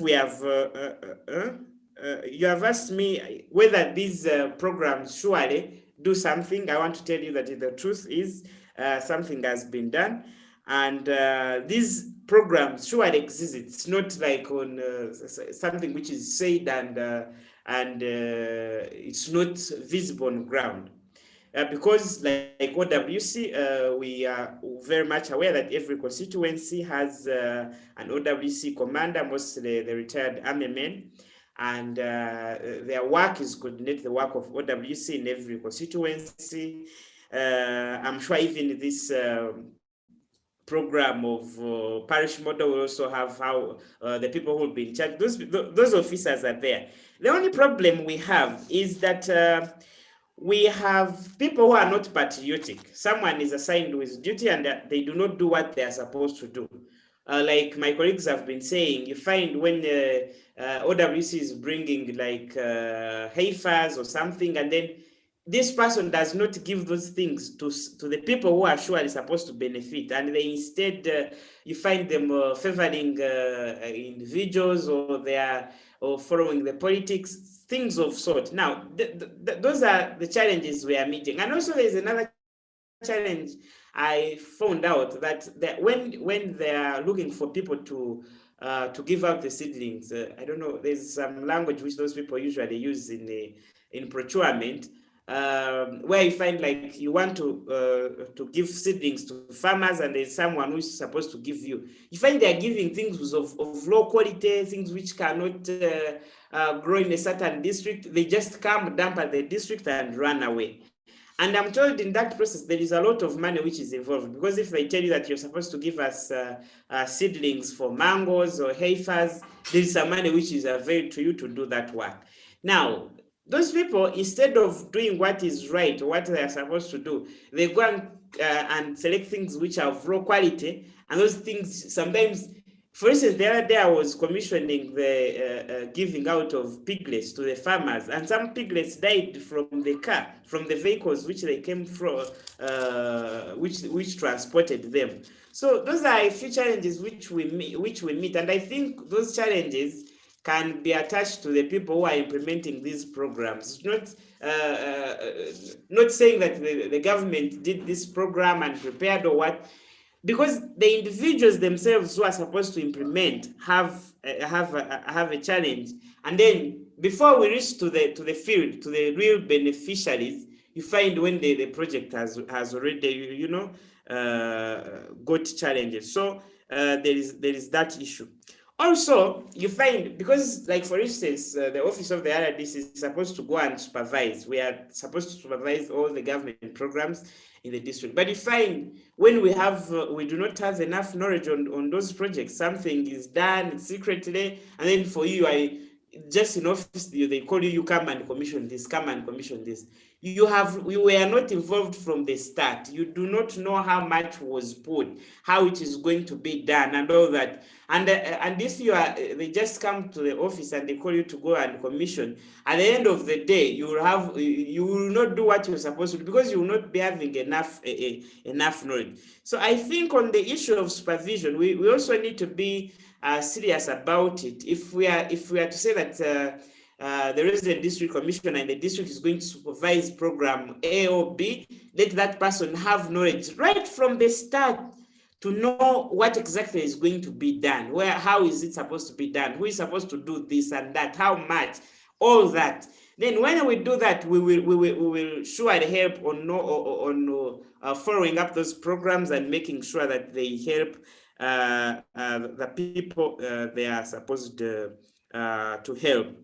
we have, you have asked me whether these programs surely do something. I want to tell you that the truth is something has been done, and these programs surely exist. It's not like on something which is said and it's not visible on ground. Because like OWC, we are very much aware that every constituency has an OWC commander, mostly the retired army men, and their work is coordinate the work of OWC in every constituency. I'm sure even this program of parish model will also have how the people who will be in charge, those officers are there. The only problem we have is that we have people who are not patriotic. Someone is assigned with duty and they do not do what they are supposed to do. Like my colleagues have been saying, you find when OWC is bringing like heifers or something, and then this person does not give those things to the people who are surely supposed to benefit, and they instead you find them favoring individuals, or they are following the politics, things of sort. Now, those are the challenges we are meeting. And also there's another challenge I found out, that when they are looking for people to give out the seedlings, I don't know, there's some language which those people usually use in procurement, where you find like you want to give seedlings to farmers, and there's someone who's supposed to give you. You find they're giving things of low quality, things which cannot grow in a certain district. They just come, dump at the district and run away. And I'm told in that process, there is a lot of money which is involved, because if they tell you that you're supposed to give us seedlings for mangoes or heifers, there is some money which is available to you to do that work. Now, those people, instead of doing what is right, or what they are supposed to do, they go and select things which are of low quality, and those things sometimes For instance, the other day I was commissioning the giving out of piglets to the farmers, and some piglets died from the vehicles which they came from, which transported them. So those are a few challenges which we meet, and I think those challenges can be attached to the people who are implementing these programs. It's not saying that the government did this program and prepared or what. Because the individuals themselves who are supposed to implement have a challenge, and then before we reach to the field, to the real beneficiaries, you find when the project has already got challenges. So there is that issue. Also, you find, because like for instance, the office of the RDC is supposed to go and supervise. We are supposed to supervise all the government programs in the district. But you find when we do not have enough knowledge on those projects, something is done secretly, and then for you, just in office, they call you, you come and commission this, come and commission this. You were not involved from the start. You do not know how much was put, how it is going to be done, and all that. And if they just come to the office and they call you to go and commission, at the end of the day, you will not do what you're supposed to do, because you will not be having enough knowledge. So I think on the issue of supervision, we also need to be serious about it. If we are to say that there is a district commissioner and the district is going to supervise program A or B, let that person have knowledge right from the start to know what exactly is going to be done, how is it supposed to be done, who is supposed to do this and that, how much, all that. Then when we do that, we will surely help on following up those programs and making sure that they help the people they are supposed to help.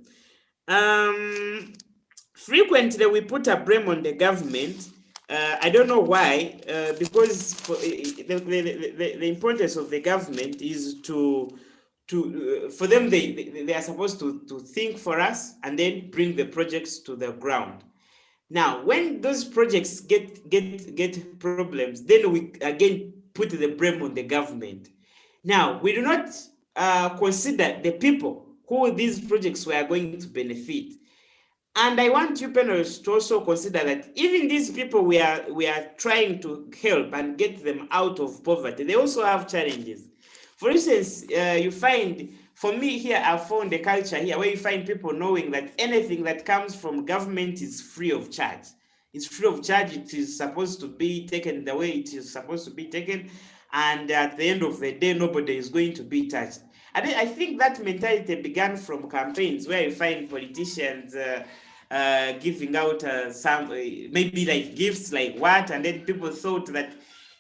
Frequently we put a blame on the government. I don't know why, because the importance of the government is for them, they are supposed to think for us and then bring the projects to the ground. Now, when those projects get problems, then we again put the blame on the government. Now, we do not consider the people who these projects were going to benefit. And I want you panelists to also consider that even these people we are trying to help and get them out of poverty, they also have challenges. For instance, you find, for me here, I found a culture here where you find people knowing that anything that comes from government is free of charge. It's free of charge. It is supposed to be taken the way it is supposed to be taken. And at the end of the day, nobody is going to be touched. And I think that mentality began from campaigns where you find politicians giving out some, maybe like gifts, like what, and then people thought that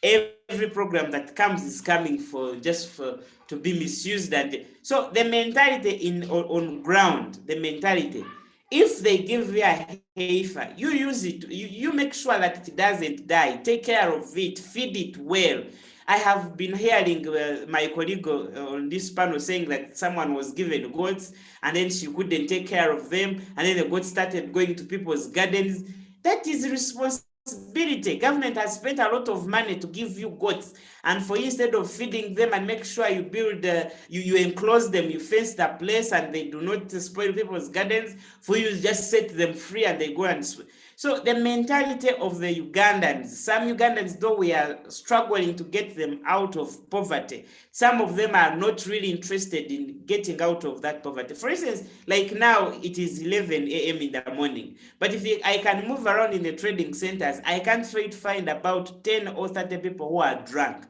every program that comes is coming to be misused. And so the mentality on ground, the mentality, if they give you a heifer, you use it, you make sure that it doesn't die, take care of it, feed it well. I have been hearing my colleague on this panel saying that someone was given goats and then she couldn't take care of them, and then the goats started going to people's gardens. That is responsibility. Government has spent a lot of money to give you goats, and for instead of feeding them and make sure you build, you enclose them, you fence the place and they do not spoil people's gardens, for you just set them free and they go and so the mentality of the Ugandans, some Ugandans, though we are struggling to get them out of poverty, some of them are not really interested in getting out of that poverty. For instance, like now it is 11 a.m. in the morning, but if I can move around in the trading centers, I can find about 10 or 30 people who are drunk.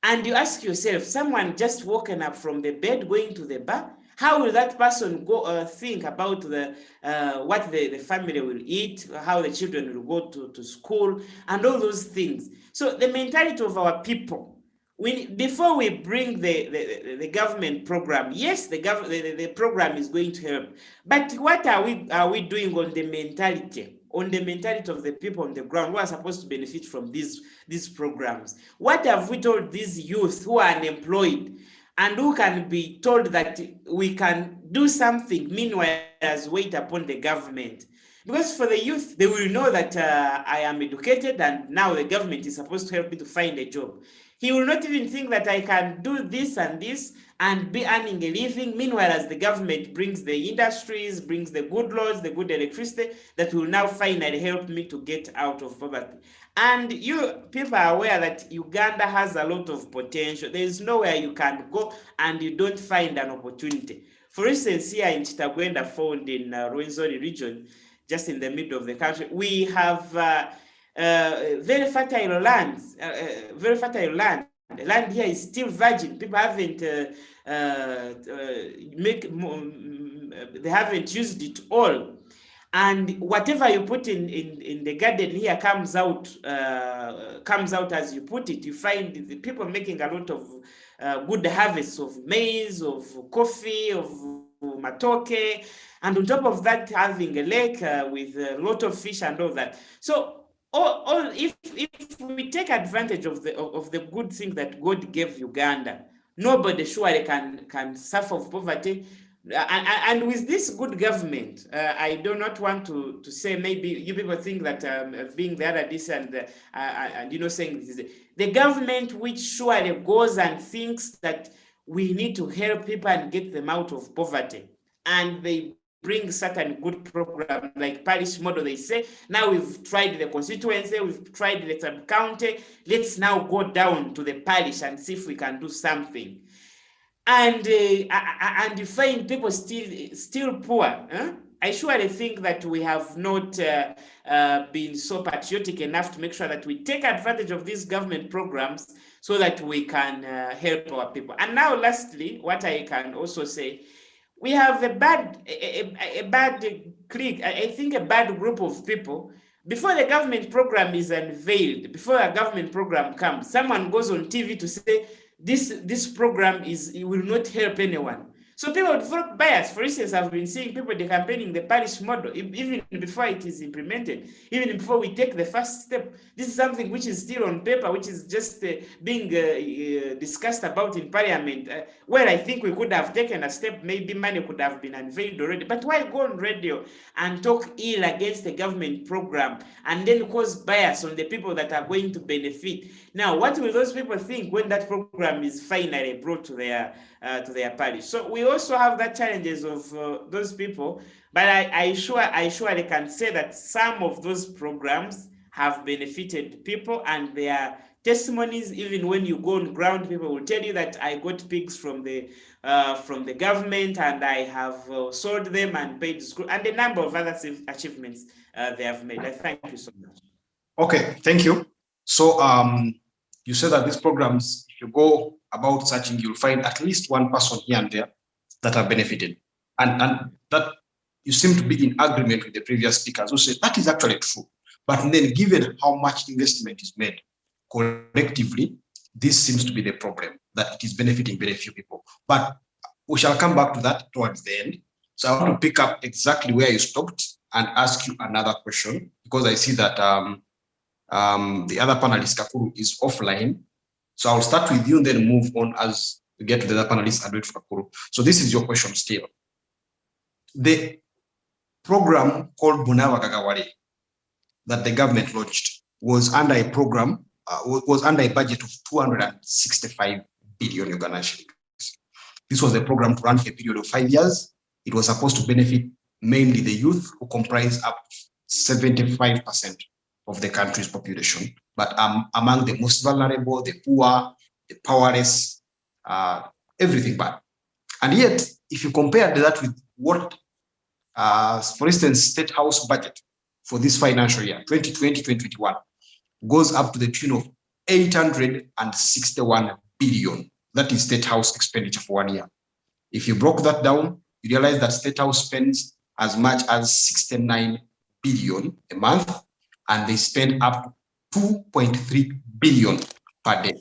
And you ask yourself, someone just woken up from the bed going to the bar, how will that person go think about what the family will eat, how the children will go to school, and all those things? So the mentality of our people, before we bring the government program, yes, the program is going to help, but what are we doing on the mentality? On the mentality of the people on the ground who are supposed to benefit from these programs? What have we told these youth who are unemployed and who can be told that we can do something, meanwhile as wait upon the government? Because for the youth, they will know that I am educated and now the government is supposed to help me to find a job. He will not even think that I can do this and this and be earning a living. Meanwhile, as the government brings the industries, brings the good laws, the good electricity, that will now finally help me to get out of poverty. And you people are aware that Uganda has a lot of potential. There is nowhere you can go and you don't find an opportunity. For instance, here in Kitagwenda, found in Rwenzori region, just in the middle of the country, we have very fertile lands, The land here is still virgin. People haven't they haven't used it all. And whatever you put in the garden here comes out as you put it. You find the people making a lot of good harvests of maize, of coffee, of matoke, and on top of that, having a lake with a lot of fish and all that. So, if we take advantage of the good thing that God gave Uganda, nobody surely can suffer of poverty. And with this good government, I do not want to say, maybe you people think that being the other this and saying this is the government which surely goes and thinks that we need to help people and get them out of poverty, and they bring certain good program like Parish model. They say, now we've tried the constituency, we've tried the sub-county, let's now go down to the parish and see if we can do something. And you find people still poor. I surely think that we have not been so patriotic enough to make sure that we take advantage of these government programs so that we can help our people. And now, lastly, what I can also say, we have a bad clique, I think a bad group of people. Before the government program is unveiled, before a government program comes, someone goes on TV to say, this program it will not help anyone. So people develop bias. For instance, I've been seeing people campaigning the parish model, even before it is implemented, even before we take the first step. This is something which is still on paper, which is just being discussed about in Parliament, where I think we could have taken a step, maybe money could have been unveiled already. But why go on radio and talk ill against the government program and then cause bias on the people that are going to benefit? Now, what will those people think when that program is finally brought to their parish? So we also have that challenges of those people, but I surely can say that some of those programs have benefited people, and their testimonies, even when you go on ground, people will tell you that I got pigs from the government, and I have sold them and paid school, and a number of other achievements they have made. I thank you so much. Okay, thank you. So you said that these programs, if you go about searching, you'll find at least one person here and there that have benefited. And that you seem to be in agreement with the previous speakers who say that is actually true. But then given how much investment is made collectively, this seems to be the problem, that it is benefiting very few people. But we shall come back to that towards the end. So I want to pick up exactly where you stopped and ask you another question, because I see that the other panelist, Kakuru, is offline. So I'll start with you and then move on as we get to the other panelists and wait for Kakuru. So this is your question still. The program called Bona Bagagawale that the government launched was under a program, was under a budget of 265 billion Ugandan shillings. This was a program to run for a period of 5 years. It was supposed to benefit mainly the youth, who comprise up to 75% of the country's population, but among the most vulnerable, the poor, the powerless, everything bad. And yet, if you compare that with what, for instance, State House budget for this financial year, 2020-2021, goes up to the tune of 861 billion. That is State House expenditure for 1 year. If you broke that down, you realize that State House spends as much as 69 billion a month, and they spend up to 2.3 billion per day.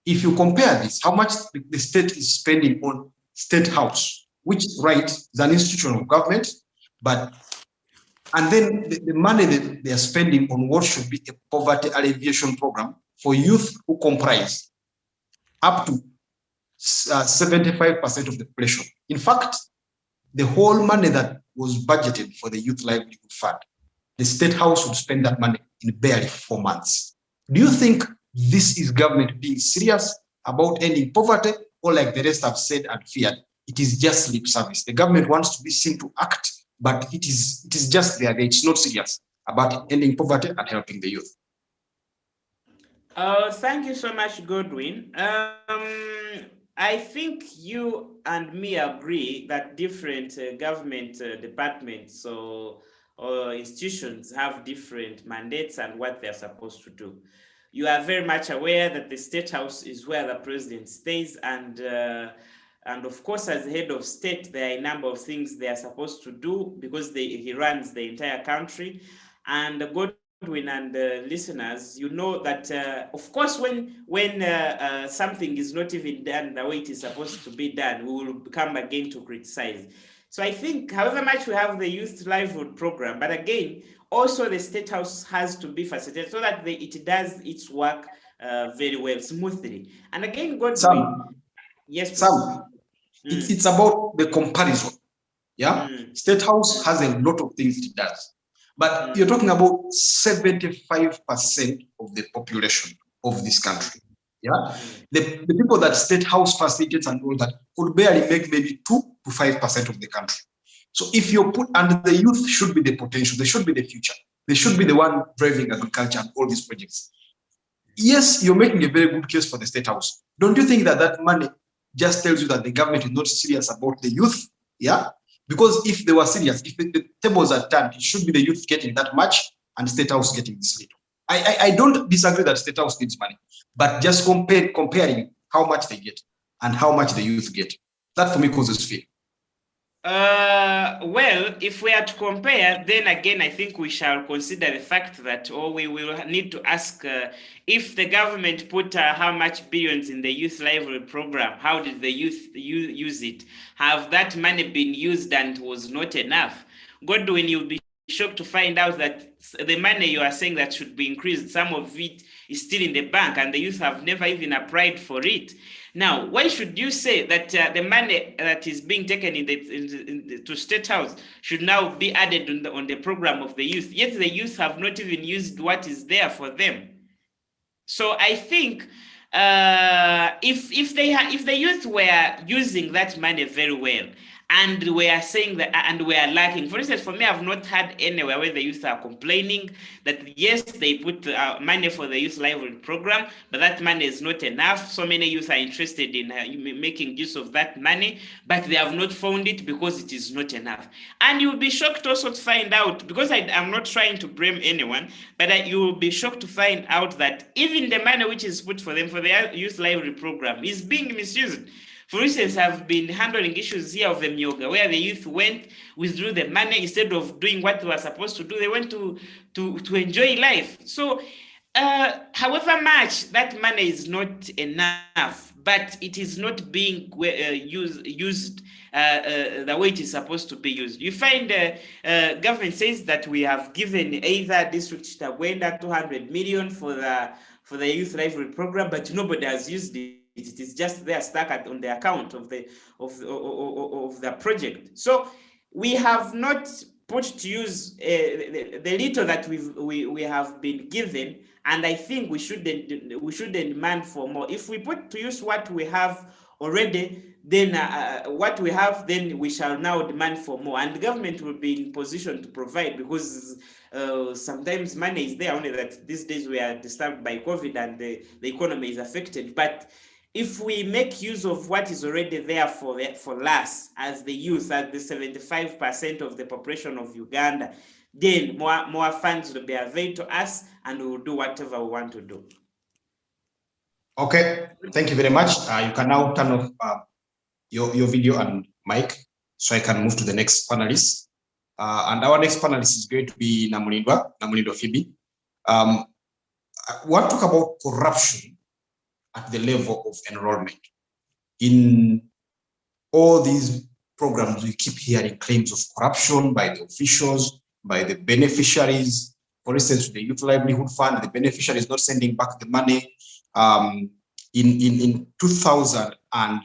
If you compare this, how much the state is spending on State House, which, right, is an institution of government, and then the money that they are spending on what should be a poverty alleviation program for youth who comprise up to 75% of the population. In fact, the whole money that was budgeted for the Youth Livelihood Fund, the State House would spend that money in barely 4 months. Do you think this is government being serious about ending poverty, or like the rest have said and feared, it is just lip service. The government wants to be seen to act, but it is just there. It's not serious about ending poverty and helping the youth. Thank you so much, Godwin. I think you and me agree that different government departments or institutions have different mandates and what they're supposed to do. You are very much aware that the State House is where the president stays, and of course, as the head of state, there are a number of things they are supposed to do because he runs the entire country. And Godwin and listeners, you know that of course, when something is not even done the way it is supposed to be done, we will come again to criticize. So I think, however much we have the youth livelihood program, but again, also the State House has to be facilitated so that it does its work very well, smoothly. And again, Godwin, yes, Sam, it's about the comparison. Yeah, State House has a lot of things it does, but you're talking about 75% of the population of this country. Yeah, the people that State House facilitates and all that could barely make maybe 2 to 5% of the country. So if you put, and the youth should be the potential, they should be the future, they should be the one driving agriculture and all these projects. Yes, you're making a very good case for the State House. Don't you think that that money just tells you that the government is not serious about the youth? Yeah, because if they were serious, if the tables are turned, it should be the youth getting that much and State House getting this little. I don't disagree that State House needs money, but just comparing how much they get and how much the youth get, that for me causes fear. Well, if we are to compare, then again, I think we shall consider the fact that, or we will need to ask if the government put how much billions in the youth livelihood program, how did the youth use it? Have that money been used and was not enough? Godwin, you'll be shocked to find out that the money you are saying that should be increased, some of it is still in the bank and the youth have never even applied for it. Now, why should you say that the money that is being taken to State House should now be added on the program of the youth, yet the youth have not even used what is there for them? So I think if the youth were using that money very well, and we are saying that, and we are lacking. For instance, for me, I've not had anywhere where the youth are complaining that yes, they put money for the youth livelihood program, but that money is not enough. So many youth are interested in making use of that money, but they have not found it because it is not enough. And you'll be shocked also to find out, because I'm not trying to blame anyone, but you will be shocked to find out that even the money which is put for them for the youth livelihood program is being misused. For instance, I've been handling issues here of the Myoga, where the youth went, withdrew the money, instead of doing what they were supposed to do, they went to enjoy life. So, however much that money is not enough, but it is not being used the way it is supposed to be used. You find government says that we have given either District Kitagwenda 200 million for the youth livelihood program, but nobody has used it. It is just there stuck on the account of the project. So we have not put to use the little that we have been given, and I think we shouldn't demand for more. If we put to use what we have already, then then we shall now demand for more, and the government will be in position to provide, because sometimes money is there, only that these days we are disturbed by COVID and the economy is affected. But if we make use of what is already there for us as the youth, as the 75% of the population of Uganda, then more funds will be available to us and we will do whatever we want to do. Okay, thank you very much. You can now turn off your video and mic so I can move to the next panelist. And our next panelist is going to be Namulindwa Pheobeh. I want to talk about corruption at the level of enrollment. In all these programs, we keep hearing claims of corruption by the officials, by the beneficiaries. For instance, the Youth Livelihood Fund, the beneficiary is not sending back the money. In 2000 and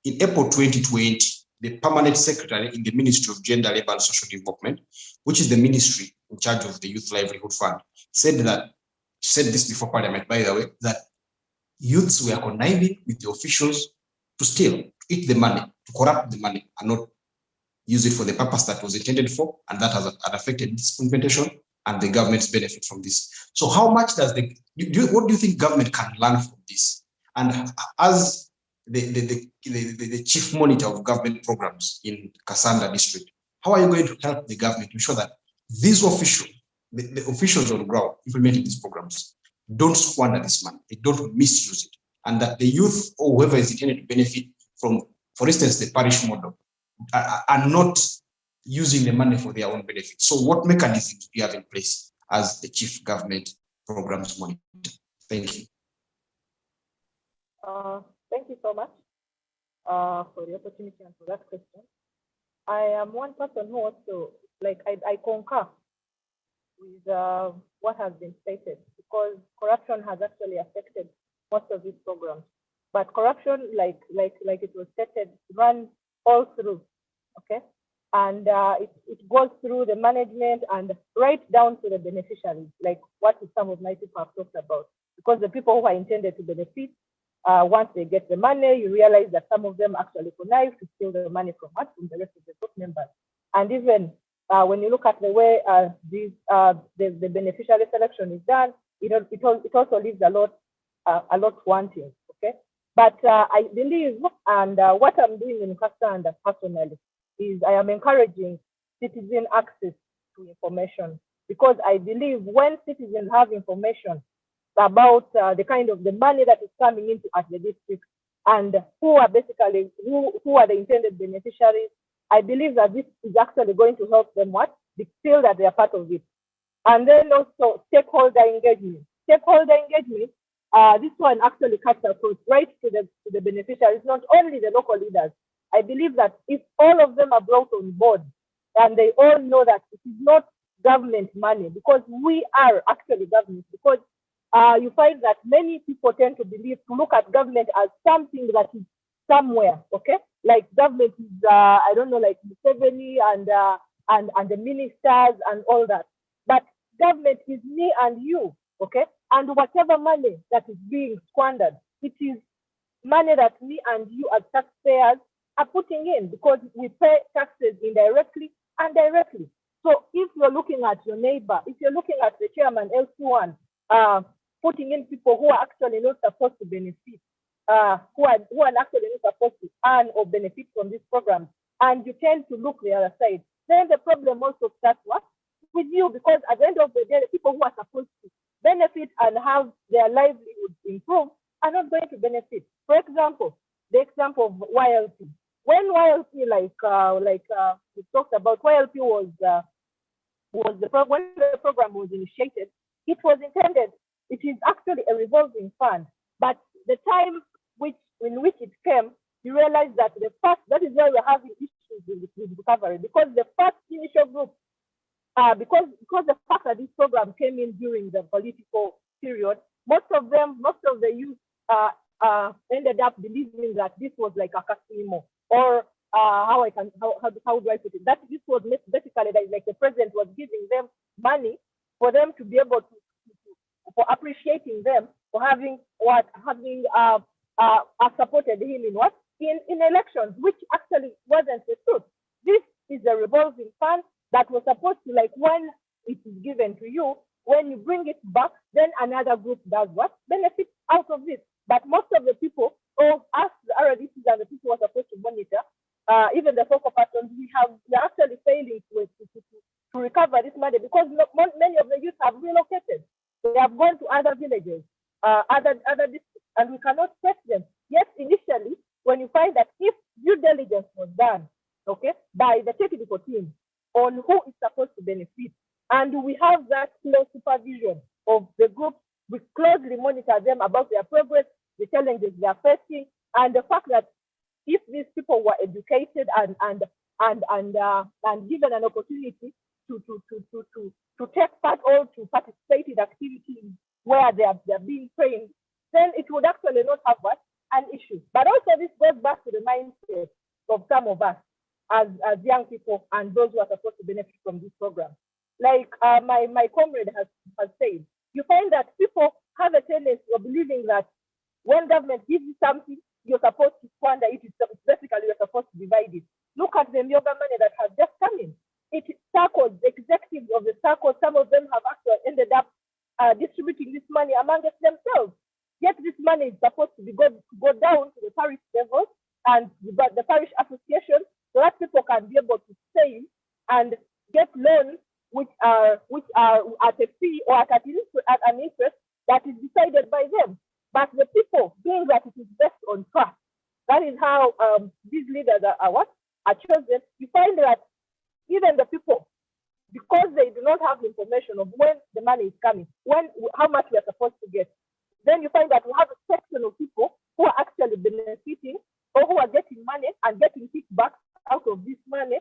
in April 2020, the permanent secretary in the Ministry of Gender, Labour and Social Development, which is the ministry in charge of the Youth Livelihood Fund, said this before Parliament, by the way, that youths were conniving with the officials to steal, to eat the money, to corrupt the money, and not use it for the purpose that was intended for, and that has affected this implementation and the government's benefit from this. So how much does what do you think government can learn from this? And as the chief monitor of government programs in Kassanda district, how are you going to help the government to ensure that these officials, the officials on the ground implementing these programs, don't squander this money, they don't misuse it, and that the youth or whoever is intended to benefit from, for instance, the parish model, are not using the money for their own benefit? So what mechanisms do you have in place as the chief government programs monitor? Thank you. Thank you so much for the opportunity and for that question. I am one person who also, I concur with what has been stated, because corruption has actually affected most of these programs. But corruption, like it was stated, runs all through, okay? And it goes through the management and right down to the beneficiaries, like what some of my people have talked about. Because the people who are intended to benefit, once they get the money, you realize that some of them actually connive to steal the money from the rest of the group members. And even when you look at the way the beneficiary selection is done, it also leaves a lot wanting, okay? But I believe, and what I'm doing in Kassanda personally, is I am encouraging citizen access to information, because I believe when citizens have information about the kind of the money that is coming into at the district and who are basically who are the intended beneficiaries, I believe that this is actually going to help them feel that they are part of it. And then also stakeholder engagement. Stakeholder engagement, this one actually cuts across right to the beneficiaries, not only the local leaders. I believe that if all of them are brought on board and they all know that it is not government money, because we are actually government, because you find that many people tend to look at government as something that is somewhere, okay? Like government is, I don't know, like Museveni and the ministers and all that. But government is me and you, okay? And whatever money that is being squandered, it is money that me and you as taxpayers are putting in, because we pay taxes indirectly and directly. So if you're looking at your neighbor, if you're looking at the chairman, LC1, putting in people who are actually not supposed to benefit, who are actually not supposed to earn or benefit from this program, and you tend to look the other side, then the problem also starts with you, because at the end of the day, the people who are supposed to benefit and have their livelihood improve are not going to benefit. For example, the example of YLP. When YLP, we talked about, YLP was when the program was initiated, it was intended, it is actually a revolving fund, but the time in which it came, you realize that that is why we're having issues with recovery, because the first initial group, because the fact that this program came in during the political period, most of the youth ended up believing that this was like a casino, or how do I put it? That this was basically like the president was giving them money for them to be able to for appreciating them for having supported him in elections, which actually wasn't the truth. This is a revolving fund that was supposed to, like, when it is given to you, when you bring it back, then another group does benefit out of this. But most of the people, or us, the RDCs and the people who are supposed to monitor, even the focal persons, we are actually failing to recover this money, because many of the youth have relocated. They have gone to other villages, other districts, and we cannot trace them. Yes, initially, when you find that if due diligence was done, okay, by the technical team on who is supposed to benefit, and we have that close supervision of the group, we closely monitor them about their progress, the challenges they are facing, and the fact that if these people were educated and given an opportunity to take part or to participate in activities where they are being trained, then it would actually not have an issue. But also this goes back to the mindset of some of us as young people and those who are supposed to benefit from this program. Like my comrade has said, you find that people have a tendency of believing that when government gives you something, you're supposed to squander it. It's basically we're supposed to divide it. Look at the yoga money that has just come in. It SACCOS, the executives of the SACCOS, some of them have actually ended up distributing this money amongst themselves. Yet this money is supposed to go down to the parish level and the parish association, so that people can be able to save and get loans which are at a fee or at an interest that is decided by them. But the people, being that it is based on trust, that is how these leaders are chosen. You find that even the people, because they do not have information of when the money is coming, how much we are supposed to get, then you find that we have a section of people who are actually benefiting or who are getting money and getting kickbacks out of this money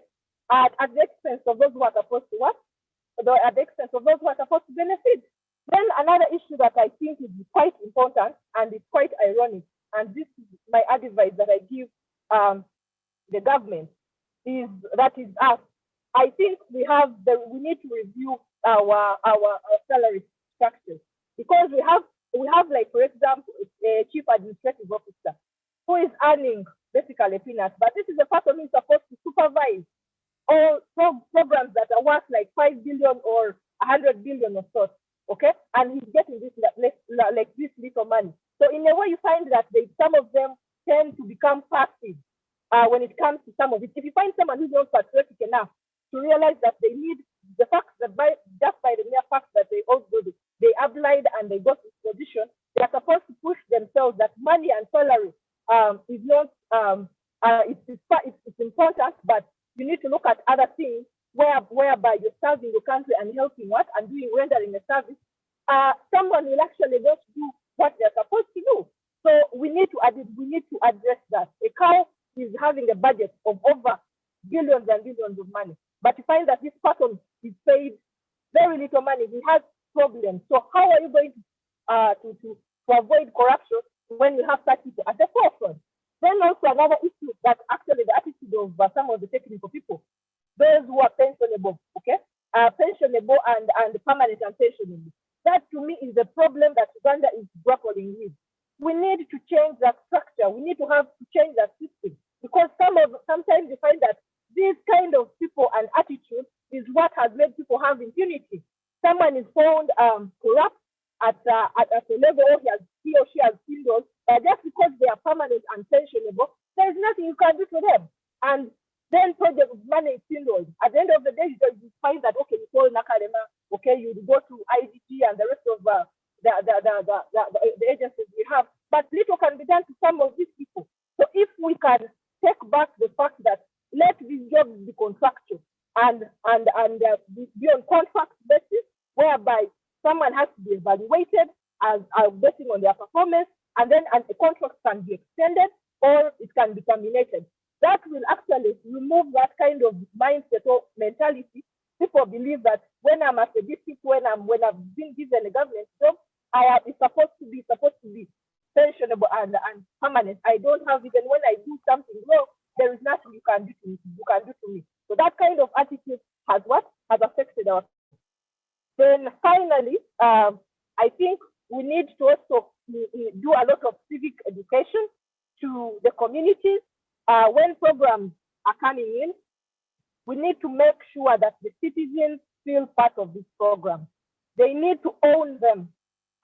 at the expense of those who are supposed to work, at the expense of those who are supposed to benefit. Then another issue that I think is quite important and it's quite ironic, and this is my advice that I give the government, is us. I think we need to review our salary structures, because we have like, for example, a chief administrative officer who is earning basically peanuts, but this is the person who is supposed to supervise all programs that are worth like 5 billion or 100 billion or so, okay? And he's getting this like this little money. So in a way, you find that some of them tend to become passive when it comes to some of it. If you find someone who's not patriotic enough to realize that they need the fact that just by the mere fact that they applied and they got this position, they are supposed to push themselves that money and salary is not it's important, but you need to look at other things whereby you're serving your country and helping and rendering a service. Someone will actually not do what they're supposed to do. So we need to address that. A cow is having a budget of over billions and billions of money, but you find that this person is paid very little money. He has problems. So how are you going to avoid corruption when you have such people at the forefront? Then also another issue that actually the attitude of some of the technical people, those who are pensionable, okay, pensionable and permanent unpensionable. That to me is the problem that Uganda is grappling with. We need to change that structure. We need to change that system, because sometimes you find that this kind of people and attitude is what has made people have impunity. Someone is found corrupt at a level where he or she has swindled, but just because they are permanent and pensionable, there is nothing you can do to them. And then project money is swindled. At the end of the day, you find that, okay, you call Nakarema, okay, you go to IDG and the rest of the agencies we have, but little can be done to some of these people. So if we can take back the fact that let these jobs be contractual and be on contract basis, whereby someone has to be evaluated as based on their performance, and then a contract can be extended or it can be terminated. That will actually remove that kind of mindset or mentality. People believe that when I'm at a district, when I've been given a government job, it's supposed to be pensionable and permanent. I don't have, even when I do something wrong, there is nothing you can do to me. So that kind of attitude has affected us. Then finally, I think we need to also do a lot of civic education to the communities. When programs are coming in, we need to make sure that the citizens feel part of this program. They need to own them,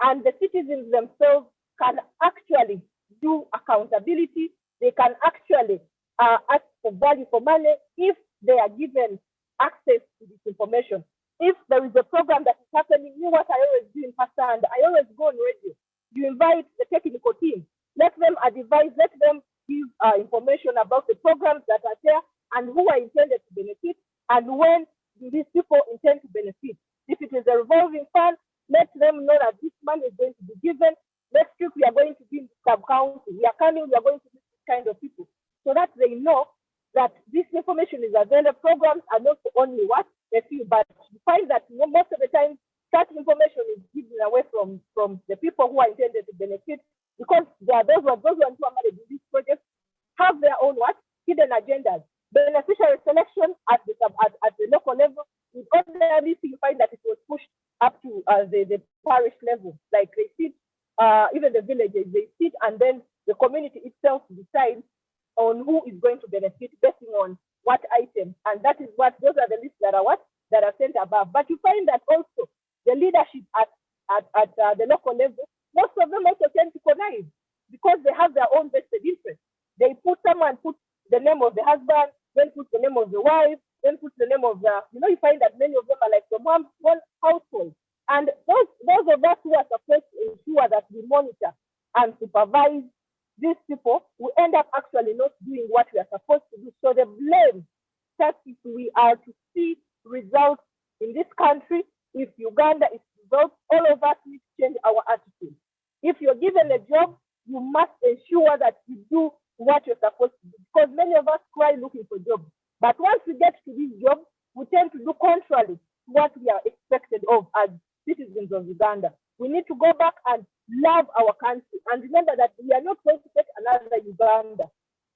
and the citizens themselves can actually do accountability. They can actually ask for value for money if they are given access to this information. If there is a program that is happening, you know what I always do in Kassanda, I always go on radio. You invite the technical team, let them advise, let them give information about the programs that are there and who are intended to benefit and when these people intend to benefit. If it is a revolving fund, let them know that this money is going to be given. Next week, we are going to be sub-county. We are coming, we are going to be this kind of people, so that they know that this information is available. Programs are not only a few, but you find that most of the time, that information is given away from the people who are intended to benefit, because there are those who are managing these projects have their own hidden agendas. Beneficiary selection at the local level, with ordinarily you find that it was pushed up to the parish level. Like they sit, even the villages, they sit, and then the community itself decides on who is going to benefit based on what item. And those are the lists that are sent above. But you find that also the leadership at the local level, most of them also tend to connive because they have their own vested interest. They put the name of the husband, then put the name of the wife, then put the name of you find that many of them are like from one household. And those of us who are supposed to ensure that we monitor and supervise these people, we end up actually not doing what we are supposed to do. So the blame that if we are to see results in this country, if Uganda is results, all of us need to change our attitude. If you're given a job, you must ensure that you do what you're supposed to do, because many of us cry looking for jobs. But once we get to these jobs, we tend to do contrary to what we are expected of as citizens of Uganda. We need to go back and love our country and remember that we are not going to get another Uganda.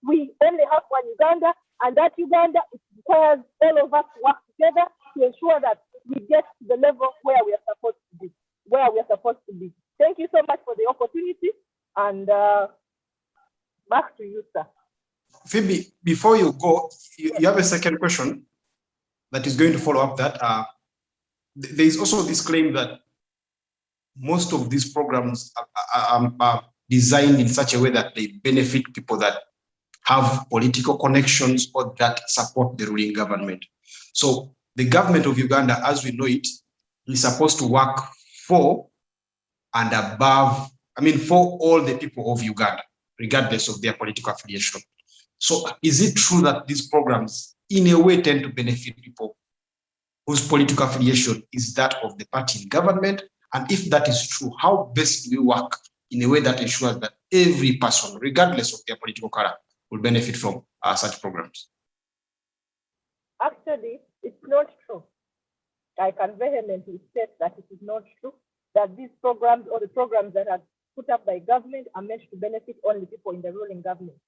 We only have one Uganda, and that Uganda, it requires all of us to work together to ensure that we get to the level where we are supposed to be. Thank you so much for the opportunity, and back to you, sir. Phoebe, before you go, you have a second question that is going to follow up that. There is also this claim that most of these programs are designed in such a way that they benefit people that have political connections or that support the ruling government. So the government of Uganda, as we know it, is supposed to work for and above, for all the people of Uganda, regardless of their political affiliation. So is it true that these programs, in a way, tend to benefit people whose political affiliation is that of the party in government? And if that is true, how best do we work in a way that ensures that every person, regardless of their political color, will benefit from such programs? Actually, it's not true. I can vehemently state that it is not true, that these programs or the programs that are put up by government are meant to benefit only people in the ruling government.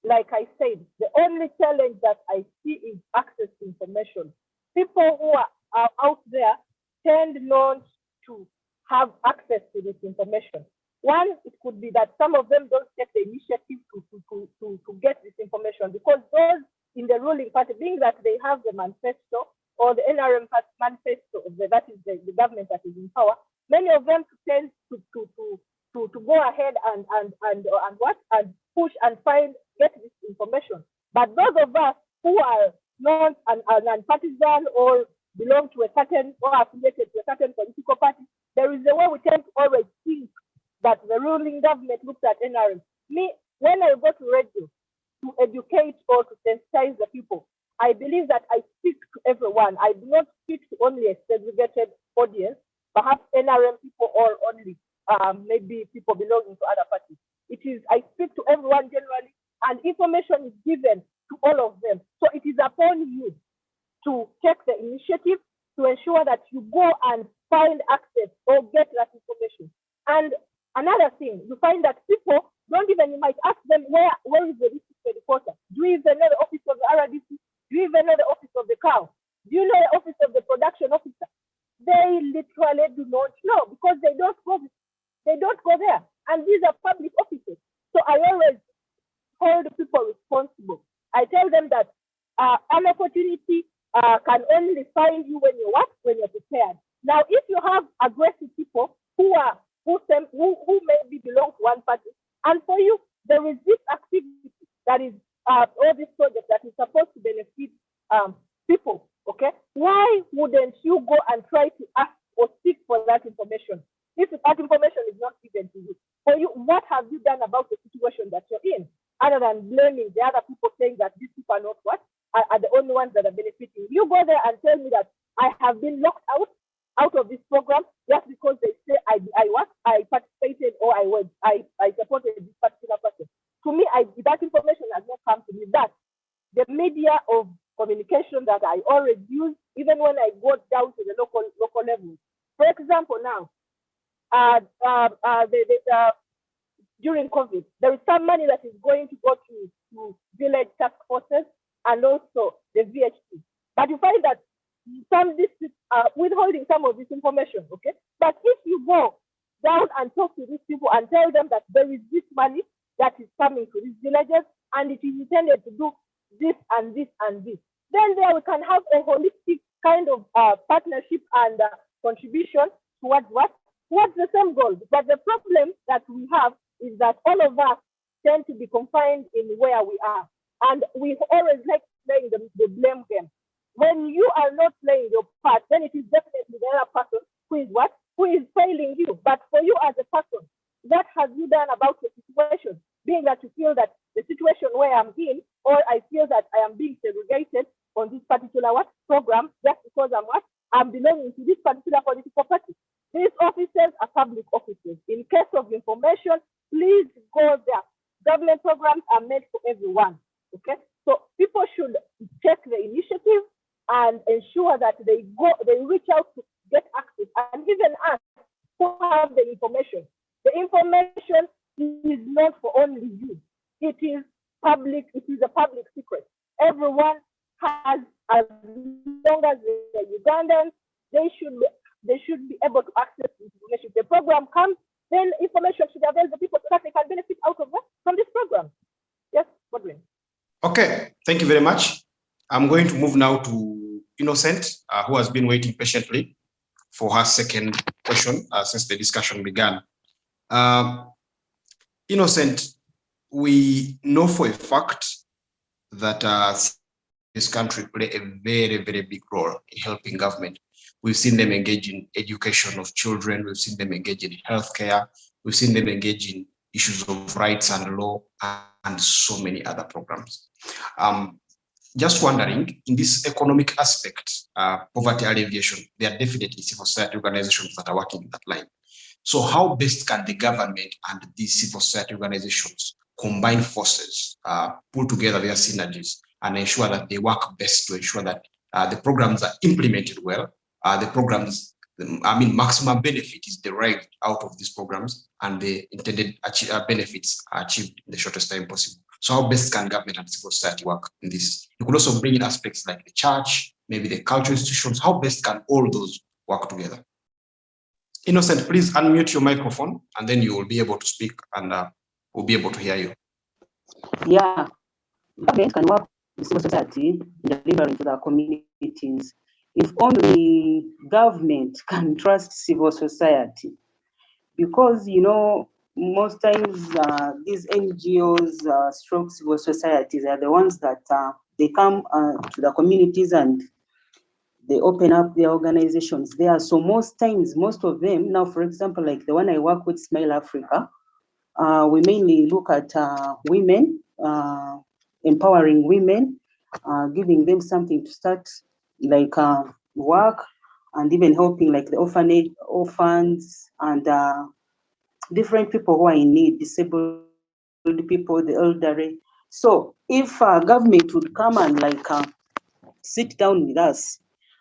Like I said, the only challenge that I see is access to information. People who are out there tend not to have access to this information. One, it could be that some of them don't take the initiative to get this information, because those in the ruling party, being that they have the manifesto or the NRM manifesto, that is the government that is in power, many of them tend to go ahead and push and get this information. But those of us who are non-partisan or belong to a certain or affiliated to a certain political party, there is a way we tend to always think that the ruling government looks at NRM. Me, when I go to radio to educate or to sensitize the people, I believe that I speak to everyone. I do not speak to only a segregated audience, perhaps NRM people or only maybe people belonging to other parties. I speak to everyone generally, and information is given to all of them. So it is upon you to take the initiative to ensure that you go and find access or get that information. And another thing, you find that people don't even, you might ask them, where is the district reporter? Do you even know the office of the RDC? Do you even know the office of the cow? Do you know the office of the production officer? They literally do not know, because they don't go there. And these are public offices. So I always hold people responsible. I tell them that an opportunity can only find you when you're prepared. Now, if you have aggressive people who maybe belong to one party, and for you there is this activity that is or this project that is supposed to benefit people, okay? Why wouldn't you go and try to ask or seek for that information? If that information is not given to you, for you, what have you done about the situation that you're in, other than blaming the other people, saying that these people are not are the only ones that are benefiting? You go there and tell me that I have been locked out of this program just because they say I participated or I supported this particular person. To me, that information has not come to me. That the media of communication that I always use, even when I go down to the local level. For example, now, during COVID, there is some money that is going to go to village task forces and also the VHT. But you find that some districts are withholding some of this information, okay? But if you go down and talk to these people and tell them that there is this money that is coming to these villages and it is is intended to do this and this and this. Then there we can have a holistic kind of partnership and contribution towards what? Towards the same goal. But the problem that we have is that all of us tend to be confined in where we are. And we always like playing the blame game. When you are not playing your part, then it is definitely the other person who is what? Who is failing you. But for you as a person, what have you done about the situation? Being that you feel that the situation where I'm in, or I feel that I am being segregated on this particular program, just because I'm belonging to this particular political party. These offices are public offices. In case of information, please go there. Government programs are meant for everyone. Okay, so people should take the initiative and ensure that they reach out to get access, and even us who have the information. The information is not for only you. It is public. It is a public secret. Everyone has, as long as they're Ugandans, they should be able to access information. If the program comes, then information should avail the people so that they can benefit out of from this program. Yes, Godwin. Okay, thank you very much. I'm going to move now to Innocent, who has been waiting patiently for her second question since the discussion began. Innocent, we know for a fact that this country play a very, very big role in helping government. We've seen them engage in education of children. We've seen them engage in healthcare. We've seen them engage in issues of rights and law and so many other programs. Just wondering, in this economic aspect, poverty alleviation, there are definitely civil society organizations that are working in that line. So how best can the government and these civil society organizations combine forces, pull together their synergies, and ensure that they work best to ensure that the programs are implemented well, the programs, maximum benefit is derived out of these programs, and the intended benefits are achieved in the shortest time possible. So how best can government and civil society work in this? You could also bring in aspects like the church, maybe the cultural institutions. How best can all those work together? Innocent, please unmute your microphone, and then you will be able to speak, and we'll be able to hear you. Yeah, government can work with civil society delivering to the communities. If only government can trust civil society, because most times these NGOs, stroke civil societies are the ones that they come to the communities and they open up their organizations there. So most times, most of them now, for example, like the one I work with, Smile Africa, we mainly look at women, empowering women, giving them something to start, like work, and even helping like the orphans and different people who are in need, disabled people, the elderly. So if government would come and like sit down with us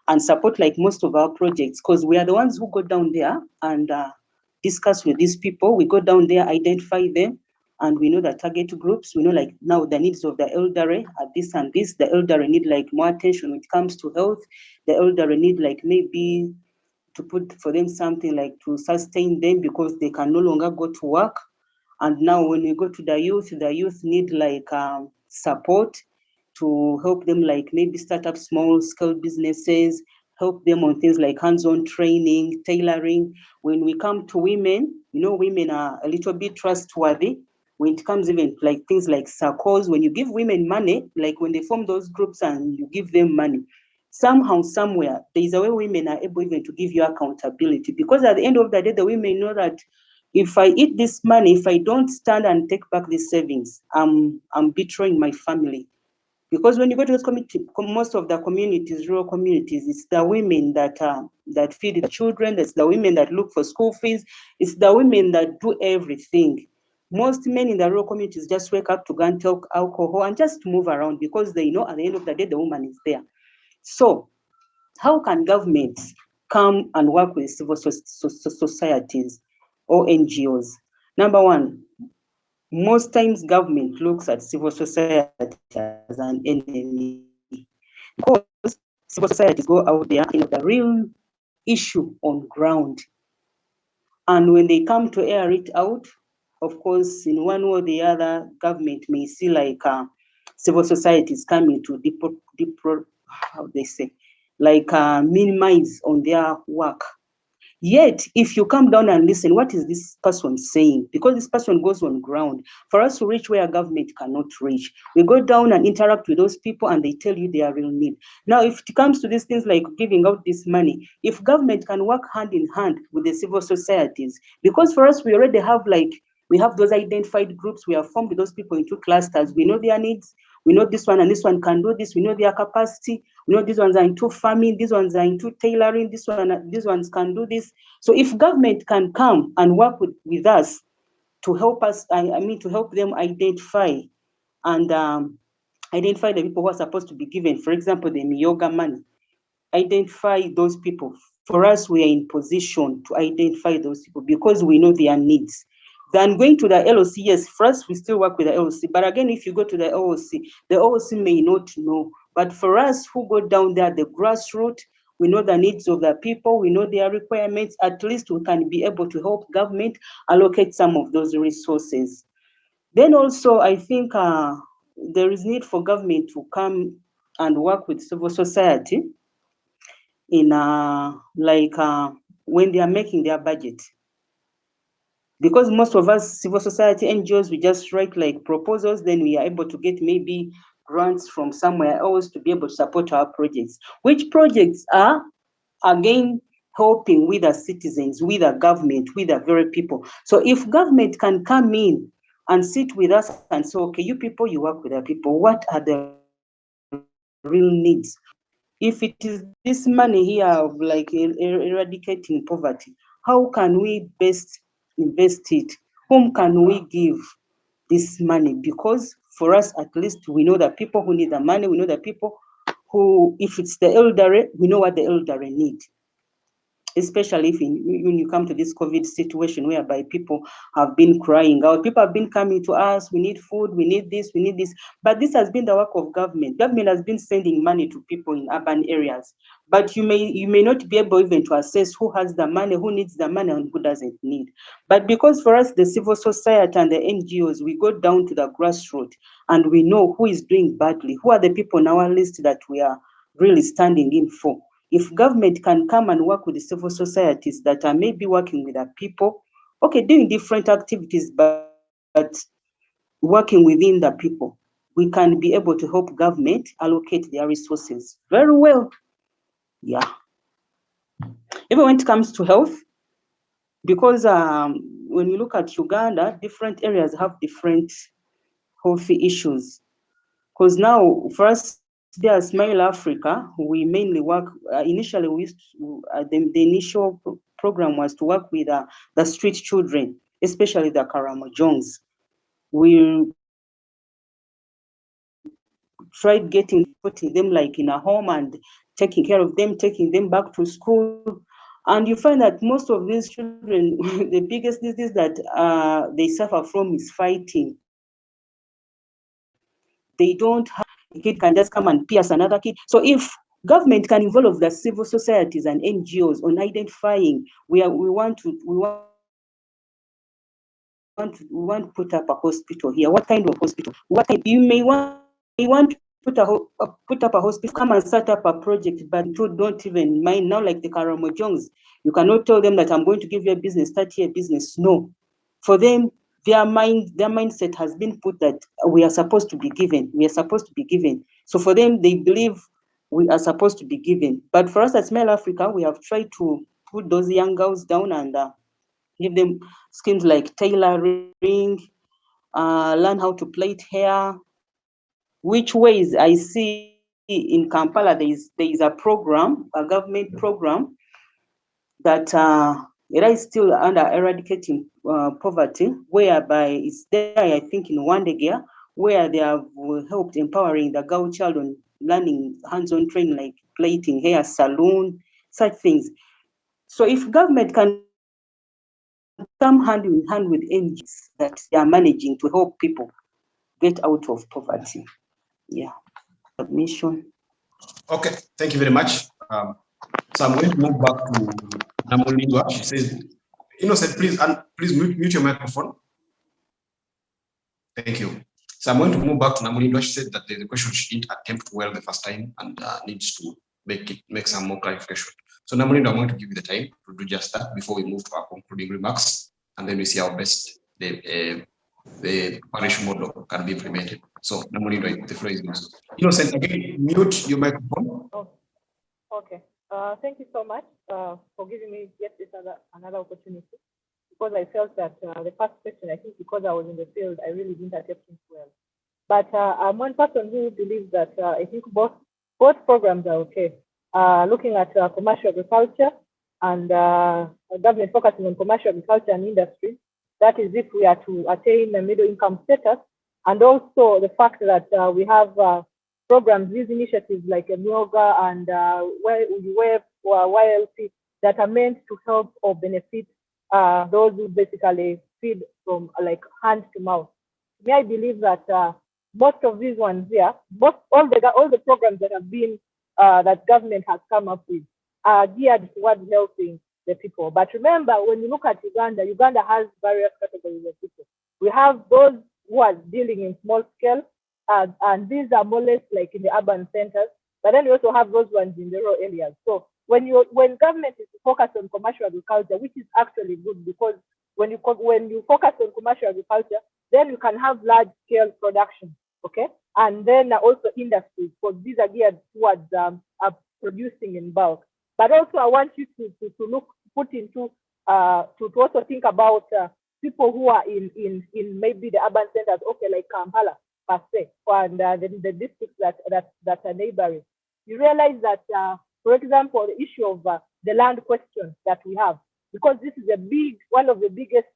and support like most of our projects, because we are the ones who go down there and discuss with these people. We go down there, identify them, and we know the target groups. We know like now the needs of the elderly are this and this. The elderly need like more attention when it comes to health. The elderly need like maybe to put for them something like to sustain them because they can no longer go to work. And now when we go to the youth need like support to help them like maybe start up small scale businesses, help them on things like hands-on training, tailoring. When we come to women, women are a little bit trustworthy when it comes even like things like SACCOS. When you give women money, like when they form those groups and you give them money, somehow, somewhere, there is a way women are able even to give you accountability, because at the end of the day, the women know that if I eat this money, if I don't stand and take back these savings, I'm betraying my family. Because when you go to those communities, most of the communities, rural communities, it's the women that feed the children, it's the women that look for school fees, it's the women that do everything. Most men in the rural communities just wake up to go and take alcohol and just move around because they know at the end of the day, the woman is there. So how can governments come and work with civil societies or NGOs? Number one, most times government looks at civil society as an enemy, because civil societies go out there in the real issue on ground. And when they come to air it out, of course, in one way or the other, government may see like civil society is coming to minimize on their work. Yet, if you come down and listen, what is this person saying? Because this person goes on ground. For us to reach where government cannot reach, we go down and interact with those people and they tell you their real need. Now, if it comes to these things like giving out this money, if government can work hand in hand with the civil societies, because for us, we already have we have those identified groups, we have formed those people into clusters, we know their needs, we know this one and this one can do this, we know their capacity, we know these ones are into farming, these ones are into tailoring, these ones can do this. So if government can come and work with us to help us, to help them identify and identify the people who are supposed to be given, for example, the Miyoga money, identify those people. For us, we are in position to identify those people because we know their needs. Then going to the LOC, yes, first we still work with the LOC. But again, if you go to the LOC may not know. But for us who go down there, the grassroots, we know the needs of the people, we know their requirements, at least we can be able to help government allocate some of those resources. Then also, I think there is need for government to come and work with civil society in when they are making their budget. Because most of us, civil society NGOs, we just write proposals, then we are able to get maybe grants from somewhere else to be able to support our projects, which projects are, again, helping with the citizens, with the government, with the very people. So if government can come in and sit with us and say, okay, you people, you work with the people, what are the real needs? If it is this money here of eradicating poverty, how can we best invest it? Whom can we give this money? Because for us, at least, we know the people who need the money, we know the people who, if it's the elderly, we know what the elderly need. Especially if when you come to this COVID situation whereby people have been crying out, people have been coming to us, we need food, we need this, we need this. But this has been the work of government. Government has been sending money to people in urban areas. But you may not be able even to assess who has the money, who needs the money, and who doesn't need. But because for us, the civil society and the NGOs, we go down to the grassroots and we know who is doing badly, who are the people on our list that we are really standing in for. If government can come and work with the civil societies that are maybe working with the people, okay, doing different activities, but working within the people, we can be able to help government allocate their resources very well. Yeah. Even when it comes to health, because when you look at Uganda, different areas have different healthy issues. Because now, for us, there at Smile Africa, we mainly work, initially we used to, the initial program was to work with the street children, especially the Karamojongs. We tried putting them in a home and taking care of them, taking them back to school. And you find that most of these children, the biggest disease that they suffer from is fighting. They don't have, a kid can just come and pierce another kid. So if government can involve the civil societies and NGOs on identifying, we want to put up a hospital here. What kind of hospital? You may want to put up a hospital, come and start up a project, but you don't even mind. Now, like the Karamojongs, you cannot tell them that I'm going to give you a business, start here business. No. For them, their mindset has been put that we are supposed to be given. We are supposed to be given. So for them, they believe we are supposed to be given. But for us at Smile Africa, we have tried to put those young girls down and give them schemes like tailoring, learn how to plait hair. Which ways I see in Kampala, there is a program, a government program that it is still under eradicating poverty, whereby it's there, I think, in Wandegia, where they have helped empowering the girl child on learning hands-on training like plaiting hair, salon, such things. So if government can come hand in hand with NGOs that they are managing to help people get out of poverty. Yeah. Submission. Okay, thank you very much. So I'm going to move back to Namulindwa. She says, Innocent, please mute your microphone. Thank you. So I'm going to move back to Namulindwa. She said that the question she didn't attempt well the first time and needs to make some more clarification. So Namulindwa, I'm going to give you the time to do just that before we move to our concluding remarks, and then we see how best the parish model can be implemented. So Namulindwa, the floor is yours. Innocent, again, mute your microphone. Oh, okay. Thank you so much for giving me yet another opportunity, because I felt that the first question, I think because I was in the field, I really didn't attempt it well. But I'm one person who believes that I think both programs are okay. Looking at commercial agriculture and government focusing on commercial agriculture and industry, that is if we are to attain a middle income status, and also the fact that we have programs, these initiatives like Myoga and YLC that are meant to help or benefit those who basically feed from like hand to mouth. May I believe that most of these ones here, all the programs that have been that government has come up with are geared towards helping the people. But remember, when you look at Uganda, Uganda has various categories of people. We have those who are dealing in small scale, and these are more or less like in the urban centers. But then we also have those ones in the rural areas. So when government is focused on commercial agriculture, which is actually good, because when you focus on commercial agriculture, then you can have large scale production, okay? And then also industries, because these are geared towards producing in bulk. But also I want you to also think about people who are in maybe the urban centers, okay, like Kampala per se, and the districts that are neighboring. You realize that, for example, the issue of the land question that we have, because this is one of the biggest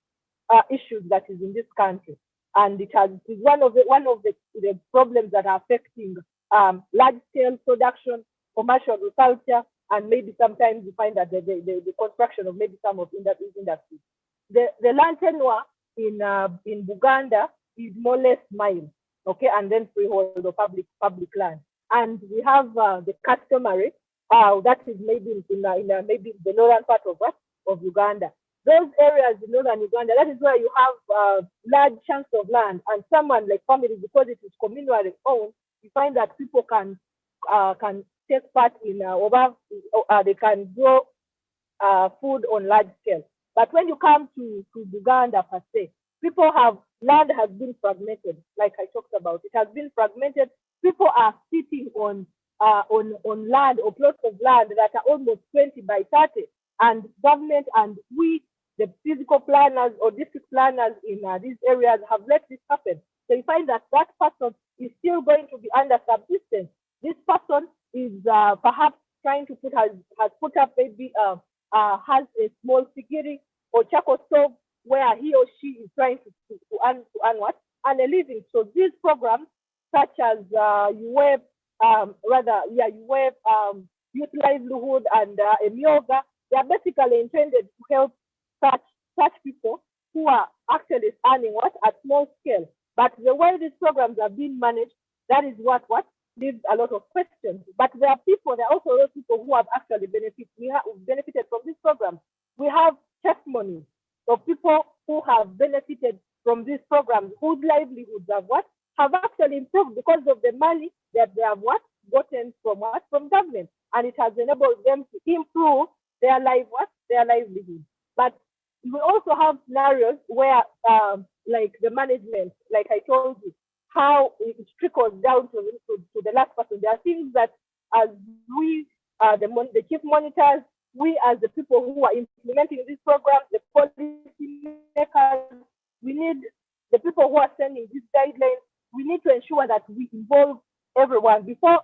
issues that is in this country, and it is one of the problems that are affecting large scale production, commercial agriculture, and maybe sometimes you find that the construction of maybe some of these industries. The land tenure in Uganda is more or less mine, okay, and then freehold or public land. And we have the customary that is maybe in maybe the northern part of Uganda. Those areas in northern Uganda, that is where you have large chunks of land, and someone like families, because it is communally owned, you find that people can take part in they can grow food on large scale. But when you come to Uganda per se, land has been fragmented, like I talked about. It has been fragmented. People are sitting on land or plots of land that are almost 20 by 30, and government and we, the physical planners or district planners in these areas, have let this happen. So you find that person is still going to be under subsistence. This person is perhaps trying to has put up maybe has a small sigiri or charcoal stove where he or she is trying to earn a living. So these programs, such as Youth Livelihood and Myoga, they are basically intended to help such people who are actually earning at small scale. But the way these programs are being managed, that is what leaves a lot of questions. But there are also those people who have actually benefited from this program. We have testimonies of people who have benefited from these programs, whose livelihoods have actually improved because of the money that they have gotten from government, and it has enabled them to improve their livelihood. But we also have scenarios where, like the management, like I told you, how it trickles down to the last person. There are things that, as we, the chief monitors, we as the people who are implementing this program, the policy makers, we need the people who are sending these guidelines. We need to ensure that we involve everyone before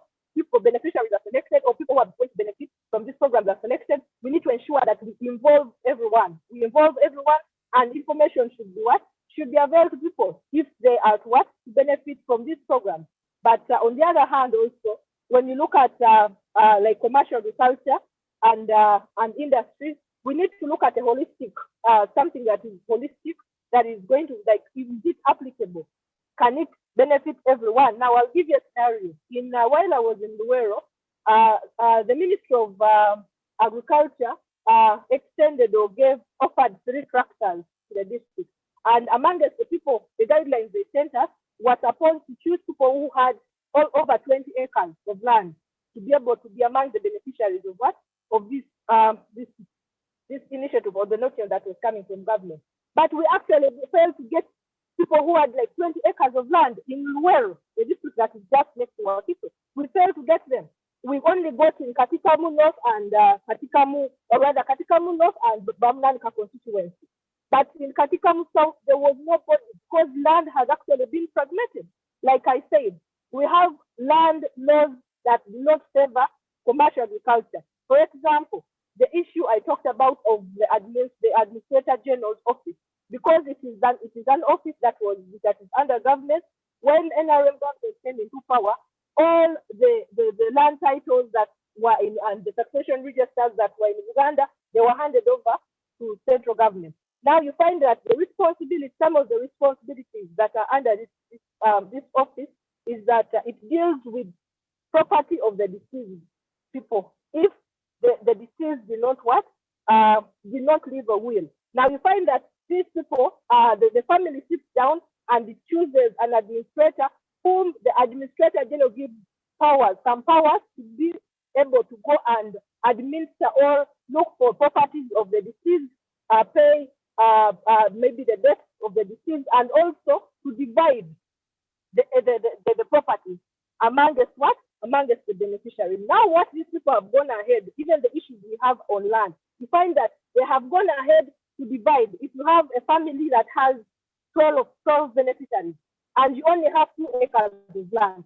beneficiaries are selected, or people who are going to benefit from this program are selected. We need to ensure that we involve everyone. And information should be available to people if they are to benefit from this program. But on the other hand, also, when you look at like commercial agriculture and industries, we need to look at a holistic, something that is holistic, that is going to, like, is it applicable? Can it benefit everyone? Now, I'll give you a scenario. While I was in Luero, the Ministry of Agriculture extended or offered 3 tractors to the district. And amongst the people, the guidelines they sent us were supposed to choose people who had all over 20 acres of land to be able to be among the beneficiaries of what? Of this initiative or the notion that was coming from government. But we actually failed to get people who had like 20 acres of land in Luweero, the district that is just next to our people. We failed to get them. We only got in Katikamu North and Katikamu North and Bamnanika constituency. But in Katikamu South, there was nobody because land has actually been fragmented. Like I said, we have land laws that do not favor commercial agriculture. For example, the issue I talked about of the Administrator General's office, because it is an office that is under government. When NRM government came into power, all the land titles that were in and the taxation registers that were in Uganda, they were handed over to central government. Now you find that some of the responsibilities that are under this office is that it deals with property of the deceased people. If the deceased did not leave a will. Now you find that these people, the family sits down and it chooses an administrator whom the administrator general gives some powers to be able to go and administer or look for properties of the deceased, pay maybe the debt of the deceased, and also to divide the property amongst what? Amongst the beneficiaries. Now what these people have gone ahead, even the issues we have on land, you find that they have gone ahead to divide. If you have a family that has 12 beneficiaries and you only have 2 acres of land,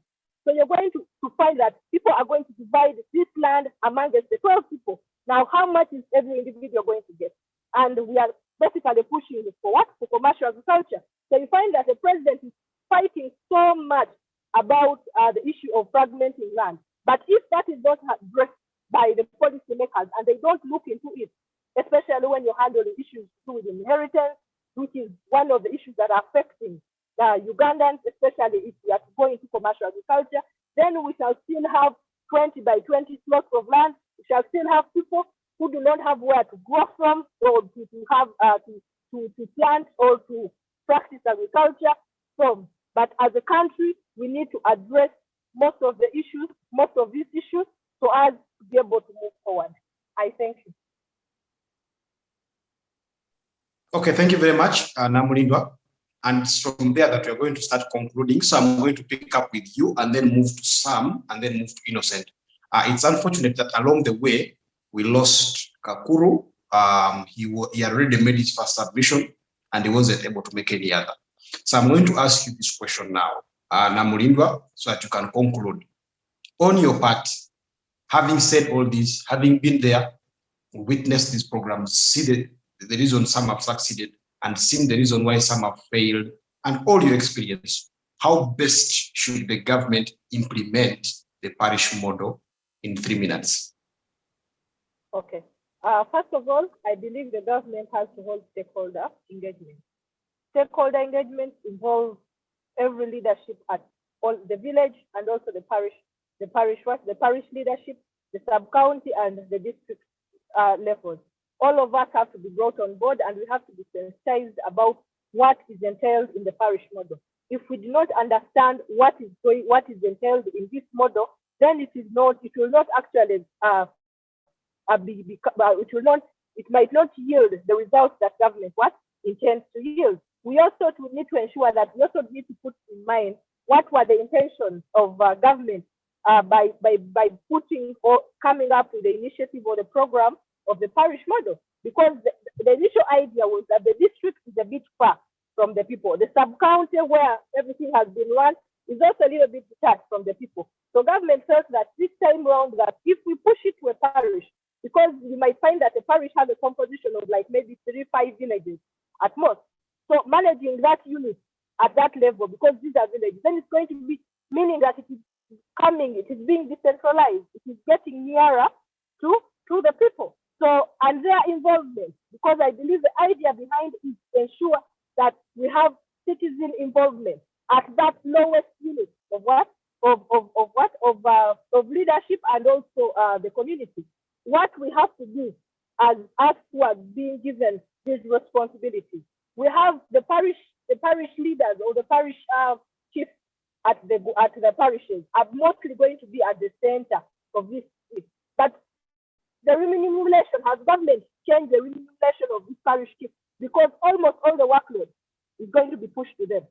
so you're going to find that people are going to divide this land amongst the 12 people. Now, how much is every individual going to get? And we are basically pushing it for what? For commercial agriculture. So you find that the president is fighting so much about the issue of fragmenting land. But if that is not addressed by the policymakers and they don't look into it, especially when you're handling issues to do with inheritance, which is one of the issues that are affecting Ugandans, especially if we are to go into commercial agriculture, then we shall still have 20 by 20 plots of land. We shall still have people who do not have where to grow from or to plant or to practice agriculture from. But as a country, we need to address most of these issues, so as to be able to move forward. I thank you. Okay, thank you very much, Namulindwa. And it's from there that we're going to start concluding. So I'm going to pick up with you and then move to Sam and then move to Innocent. It's unfortunate that along the way, we lost Kakuru. He had already made his first submission and he wasn't able to make any other. So I'm going to ask you this question now, Namulindwa, so that you can conclude. On your part, having said all this, having been there, witnessed these programs, see the reason some have succeeded and seen the reason why some have failed, and all your experience, how best should the government implement the parish model in 3 minutes? Okay. First of all, I believe the government has to hold stakeholder engagement. Stakeholder engagement involves every leadership at all the village and also the parish leadership, the sub-county and the district levels. All of us have to be brought on board and we have to be sensitized about what is entailed in the parish model. If we do not understand what is entailed in this model, then it will not actually it might not yield the results that government intends to yield. We also need to ensure that we also need to put in mind what were the intentions of government by putting or coming up with the initiative or the program of the parish model, because the initial idea was that the district is a bit far from the people. The sub-county where everything has been run is also a little bit detached from the people. So government felt that this time around that if we push it to a parish, because you might find that a parish has a composition of like maybe 3-5 villages at most. So managing that unit at that level, because these are villages, then it's going to be meaning that it is being decentralized. It is getting nearer to the people. So, and their involvement, because I believe the idea behind it is to ensure that we have citizen involvement at that lowest unit of leadership and also the community. What we have to do as us who are being given these responsibilities, we have the parish leaders or the parish chiefs at the parishes are mostly going to be at the center of this. But the remuneration, has government changed the remuneration of this parish chief? Because almost all the workload is going to be pushed to them.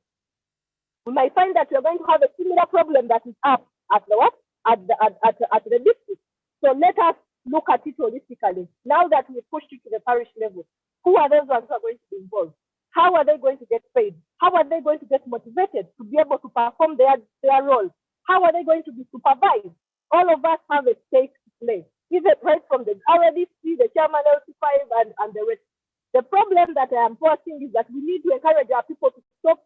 We might find that we're going to have a similar problem that is up at the what? At the district. So let us look at it holistically. Now that we've pushed it to the parish level, who are those ones who are going to be involved? How are they going to get paid? How are they going to get motivated to be able to perform their role? How are they going to be supervised? All of us have a stake to play, even right from the RDC, the chairman LC5, and the rest. The problem that I am posing is that we need to encourage our people to stop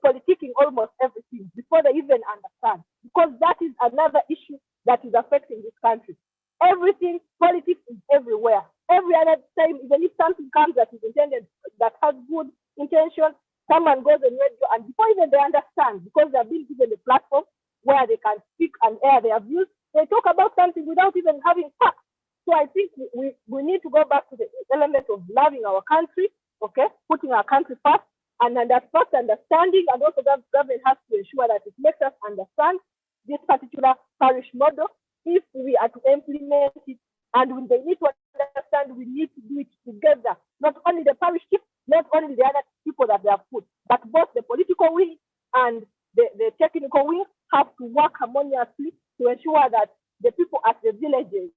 politicking almost everything before they even understand, because that is another issue that is affecting this country. Everything, politics is everywhere. Every other time, even if something comes that is intended, that has good intention, someone goes on radio, and before even they understand, because they've been given a platform where they can speak and air their views, they talk about something without even having facts. So I think we need to go back to the element of loving our country, okay, putting our country first, and that first understanding, and also that government has to ensure that it makes us understand this particular parish model if we are to implement it. And when they need to understand, we need to do it together. Not only the parish chief, not only the other people that they have put, but both the political wing and the technical wing have to work harmoniously to ensure that the people at the villages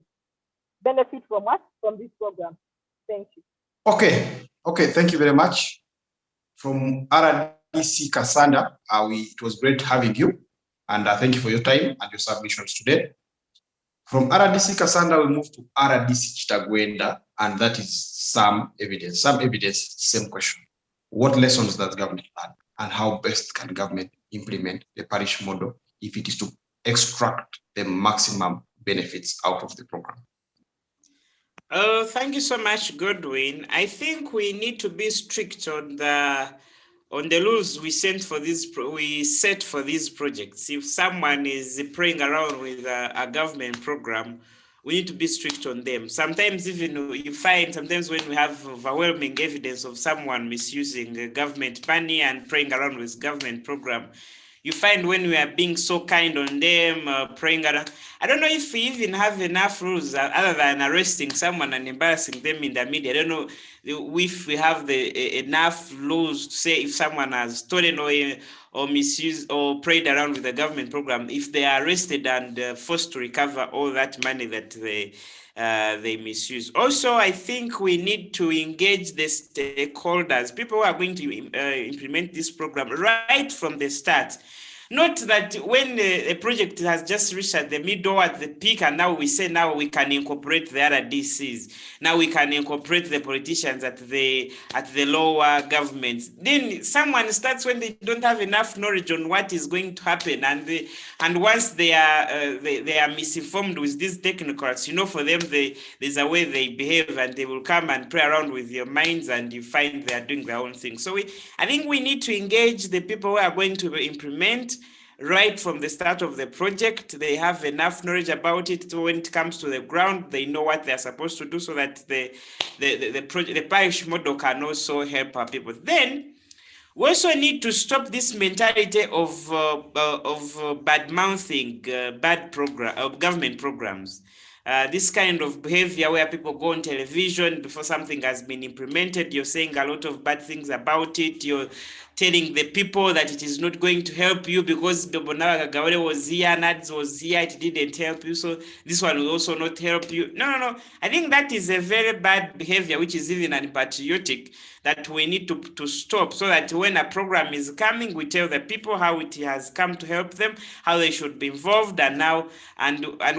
benefit from us, from this program. Thank you. Okay, thank you very much. From RDC Kassanda, it was great having you, and thank you for your time and your submissions today. From RDC Kassanda, we move to RDC Kitagwenda, and that is some evidence, same question. What lessons does government learn, and how best can government implement the parish model if it is to extract the maximum benefits out of the program? Thank you so much, Godwin. I think we need to be strict on the rules we set for these projects. If someone is playing around with a government program, we need to be strict on them. Sometimes even you find, sometimes when we have overwhelming evidence of someone misusing government money and playing around with government program, you find when we are being so kind on them, praying around. I don't know if we even have enough rules other than arresting someone and embarrassing them in the media. I don't know if we have enough laws to say if someone has stolen or misused or prayed around with the government program, if they are arrested and forced to recover all that money that they misuse. Also, I think we need to engage the stakeholders, people who are going to implement this program right from the start. Not that when a project has just reached at the middle, at the peak, and now we say now we can incorporate the other DCs. Now we can incorporate the politicians at the lower governments. Then someone starts when they don't have enough knowledge on what is going to happen, and once they are misinformed with these technocrats, for them there's a way they behave, and they will come and play around with your minds, and you find they are doing their own thing. So I think we need to engage the people who are going to implement right from the start of the project. They have enough knowledge about it, so when it comes to the ground, they know what they're supposed to do, so that the parish model can also help our people. Then we also need to stop this mentality of bad-mouthing government programs. This kind of behavior where people go on television before something has been implemented, you're saying a lot of bad things about it, you're telling the people that it is not going to help you because Bona Bagagawale was here, Nads was here, it didn't help you, so this one will also not help you. No. I think that is a very bad behavior, which is even unpatriotic, that we need to stop, so that when a program is coming, we tell the people how it has come to help them, how they should be involved, and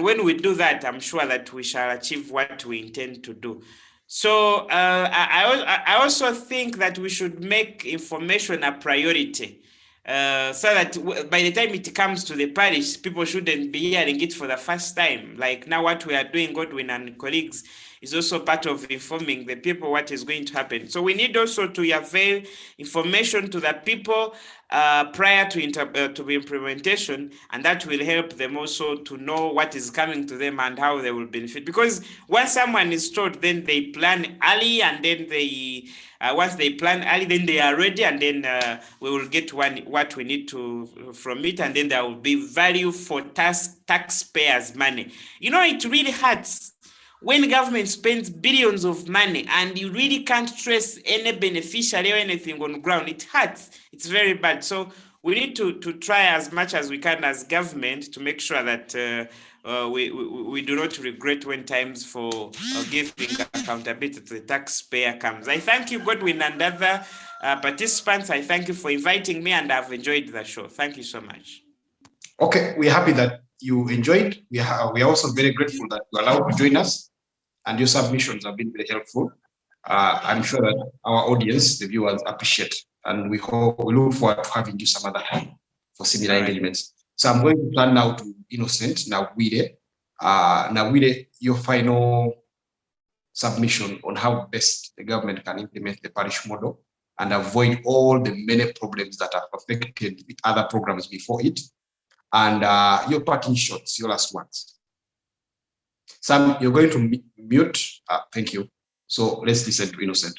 when we do that, I'm sure that we shall achieve what we intend to do. So I also think that we should make information a priority, so that by the time it comes to the parish, people shouldn't be hearing it for the first time. Like now what we are doing, Godwin and colleagues, is also part of informing the people what is going to happen. So we need also to avail information to the people prior to implementation, and that will help them also to know what is coming to them and how they will benefit. Because once someone is told, then they plan early, and then they once they plan early, then they are ready, and then we will get what we need to from it, and then there will be value for taxpayers' money. You know, it really hurts when government spends billions of money and you really can't trace any beneficiary or anything on the ground. It hurts. It's very bad. So we need to try as much as we can as government to make sure that we do not regret when times for giving accountability to the taxpayer comes. I thank you, Godwin, and other participants. I thank you for inviting me, and I've enjoyed the show. Thank you so much. Okay, we're happy that you enjoyed. We are also very grateful that you allowed to join us, and your submissions have been very helpful. I'm sure that our audience, the viewers, appreciate, and we look forward to having you some other time for similar engagements. So I'm going to turn now to Innocent Nabwire. Nabwire, your final submission on how best the government can implement the parish model and avoid all the many problems that have affected the other programs before it. And your parting shots, your last ones. Sam, you're going to mute. Thank you. So let's listen to Innocent.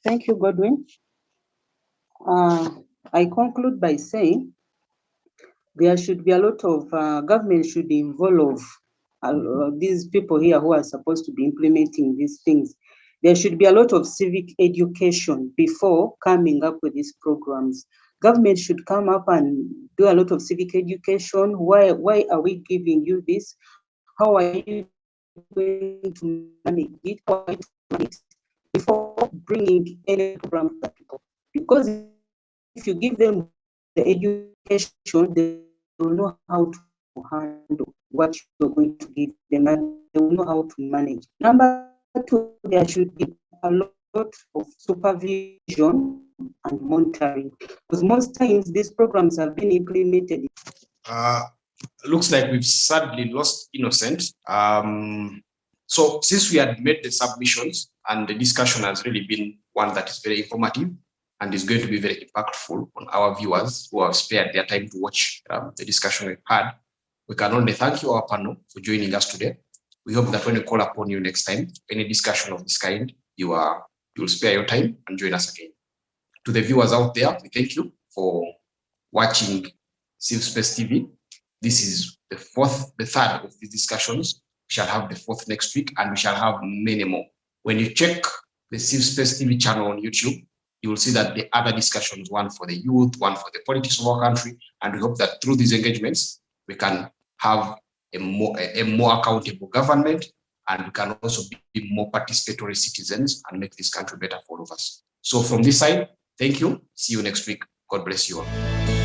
Thank you, Godwin. I conclude by saying there should be a lot of government should involve these people here who are supposed to be implementing these things. There should be a lot of civic education before coming up with these programs. Government should come up and do a lot of civic education. Why are we giving you this? How are you going to manage it? Before bringing any program to the people? Because if you give them the education, they will know how to handle what you're going to give them, and they will know how to manage. Number two, there should be a lot of supervision and monitoring, because most times these programs have been implemented. Looks like we've sadly lost Innocent. So since we had made the submissions and the discussion has really been one that is very informative and is going to be very impactful on our viewers who have spared their time to watch the discussion we've had, we can only thank you, our panel, for joining us today. We hope that when we call upon you next time, any discussion of this kind, you'll spare your time and join us again. To the viewers out there, we thank you for watching CivSpace TV. This is the third of these discussions. We shall have the fourth next week, and we shall have many more. When you check the CivSpace TV channel on YouTube, you will see that the other discussions, one for the youth, one for the politics of our country, and we hope that through these engagements, we can have a more accountable government, and we can also be more participatory citizens and make this country better for all of us. So from this side, thank you. See you next week. God bless you all.